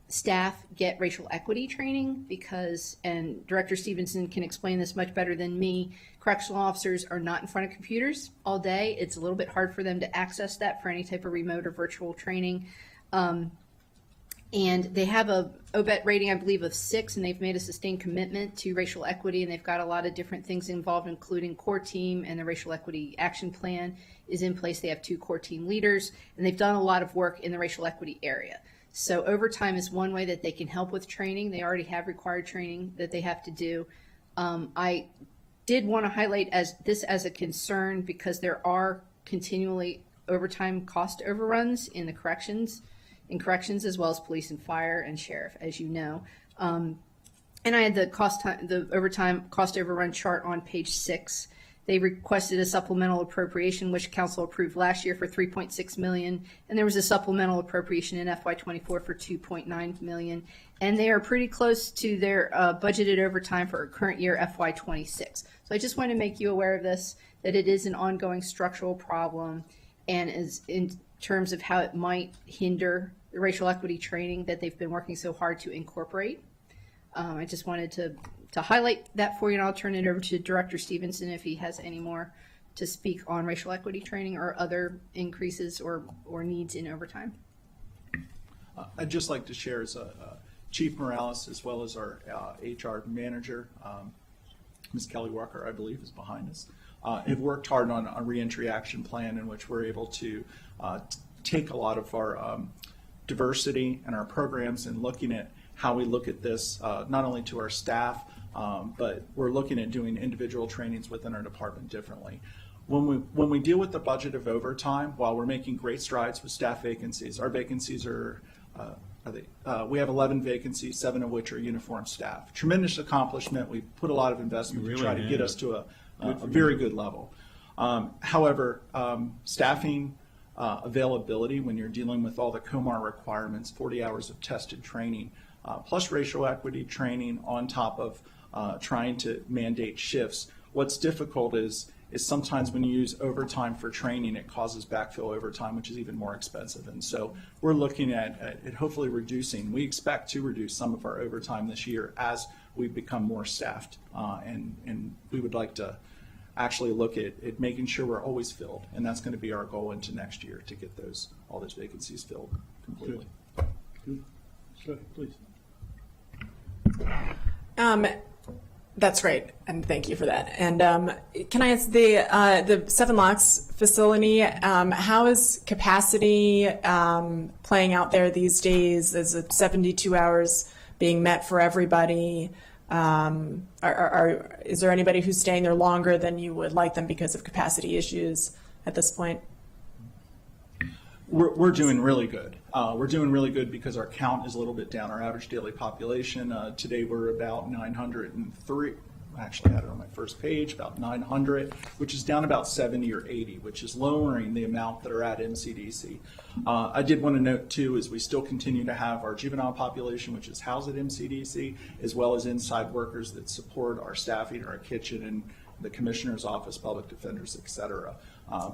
staff get racial equity training because, and Director Stevenson can explain this much better than me, correctional officers are not in front of computers all day. It's a little bit hard for them to access that for any type of remote or virtual training. And they have a OBET rating, I believe, of 6, and they've made a sustained commitment to racial equity, and they've got a lot of different things involved, including core team, and the racial equity action plan is in place. They have 2 core team leaders, and they've done a lot of work in the racial equity area. So overtime is one way that they can help with training. They already have required training that they have to do. I did want to highlight this as a concern because there are continually overtime cost overruns in the corrections as well as police and fire and sheriff, as you know. And I had the overtime cost overrun chart on page 6. They requested a supplemental appropriation, which council approved last year for $3.6 million, and there was a supplemental appropriation in FY24 for $2.9 million, and they are pretty close to their budgeted overtime for current year FY26. So I just want to make you aware of this, that it is an ongoing structural problem, and is in terms of how it might hinder the racial equity training that they've been working so hard to incorporate. I just wanted to highlight that for you, and I'll turn it over to Director Stevenson if he has any more to speak on racial equity training or other increases or needs in overtime. I'd just like to share as Chief Morales, as well as our HR manager, Ms. Kelly Walker, I believe, is behind us, have worked hard on a reentry action plan in which we're able to take a lot of our diversity and our programs and looking at how we look at this, not only to our staff, but we're looking at doing individual trainings within our department differently. When we deal with the budget of overtime, while we're making great strides with staff vacancies, our vacancies we have 11 vacancies, 7 of which are uniformed staff. Tremendous accomplishment. We've put a lot of investment to try to get us to a very good level. However, staffing availability when you're dealing with all the COMAR requirements, 40 hours of tested training, plus racial equity training on top of trying to mandate shifts, What's difficult is sometimes when you use overtime for training, it causes backfill overtime, which is even more expensive. And so we're looking at hopefully reducing. We expect to reduce some of our overtime this year as we become more staffed. And we would like to actually look at making sure we're always filled. And that's going to be our goal into next year, to get all those vacancies filled completely. Good. So, please. That's great, and thank you for that. And can I ask the Seven Locks facility? How is capacity playing out there these days? Is it 72 hours being met for everybody? Is there anybody who's staying there longer than you would like them because of capacity issues at this point? We're doing really good. We're doing really good because our count is a little bit down. Our average daily population, today we're about 903. I actually had it on my first page, about 900, which is down about 70 or 80, which is lowering the amount that are at MCDC. I did want to note, too, is we still continue to have our juvenile population, which is housed at MCDC, as well as inside workers that support our staffing, our kitchen, and the commissioner's office, public defenders, et cetera.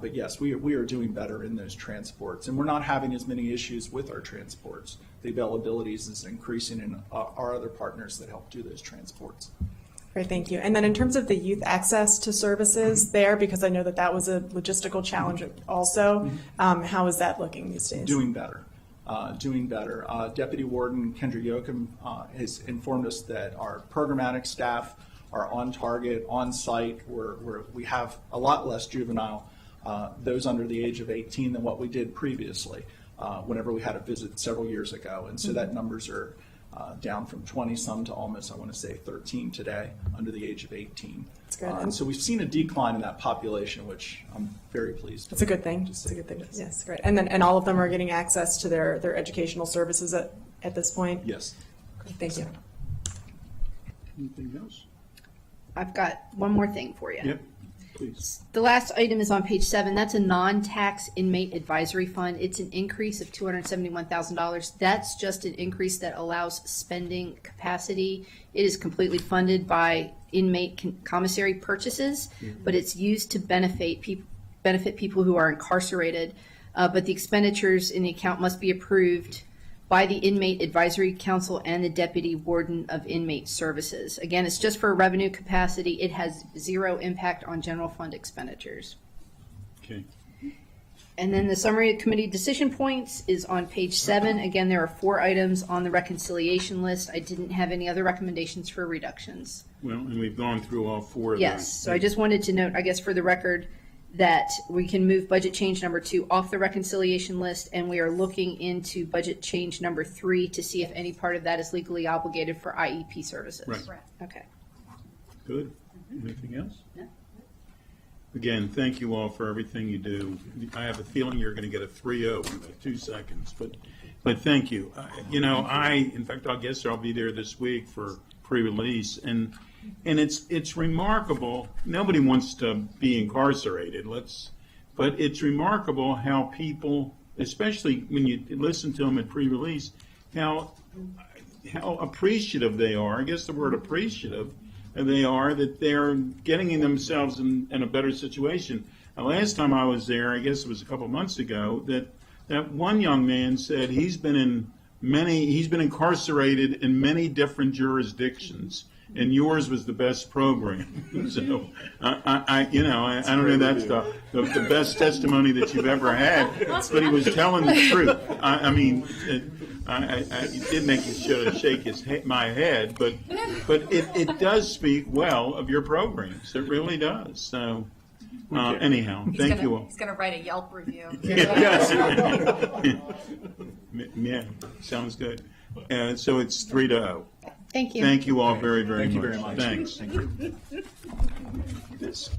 But yes, we are doing better in those transports, and we're not having as many issues with our transports. The availability is increasing in our other partners that help do those transports. Great, thank you. And then in terms of the youth access to services there, because I know that was a logistical challenge also, how is that looking these days? Doing better. Deputy Warden Kendra Yoakum has informed us that our programmatic staff are on target, on site. We have a lot less juvenile, those under the age of 18, than what we did previously, whenever we had a visit several years ago. And so that numbers are down from 20-some to almost, I want to say, 13 today, under the age of 18. That's good. And so we've seen a decline in that population, which I'm very pleased. That's a good thing. It's a good thing. Yes, great. And all of them are getting access to their educational services at this point? Yes. Great, thank you. Anything else? I've got one more thing for you. Yep, please. The last item is on page 7. That's a non-tax inmate advisory fund. It's an increase of $271,000. That's just an increase that allows spending capacity. It is completely funded by inmate commissary purchases, but it's used to benefit people who are incarcerated. But the expenditures in the account must be approved by the Inmate Advisory Council and the Deputy Warden of Inmate Services. Again, it's just for revenue capacity. It has zero impact on general fund expenditures. Okay. And then the summary of committee decision points is on page 7. Again, there are 4 items on the reconciliation list. I didn't have any other recommendations for reductions. Well, and we've gone through all 4 of Yes, those. so I just wanted to note, I guess for the record, that we can move budget change number 2 off the reconciliation list, and we are looking into budget change number 3 to see if any part of that is legally obligated for IEP services. Right. Okay. Good. Anything else? No. Again, thank you all for everything you do. I have a feeling you're going to get a 3-0 in 2 seconds, but thank you. In fact, I guess I'll be there this week for pre-release, and it's remarkable. Nobody wants to be incarcerated. But it's remarkable how people, especially when you listen to them at pre-release, how appreciative they are. I guess the word appreciative they are that they're getting themselves in a better situation. Last time I was there, I guess it was a couple months ago, that one young man said he's been incarcerated in many different jurisdictions, and yours was the best program. So I don't know if that's the best testimony that you've ever had, but he was telling the truth. It did make you shake my head, but it does speak well of your programs. It really does. So anyhow, thank you all. He's going to write a Yelp review. Yes. Yeah, sounds good. So it's 3-0. Thank you. Thank you all very, very Thank much. you very much. Thanks. Thank you. This.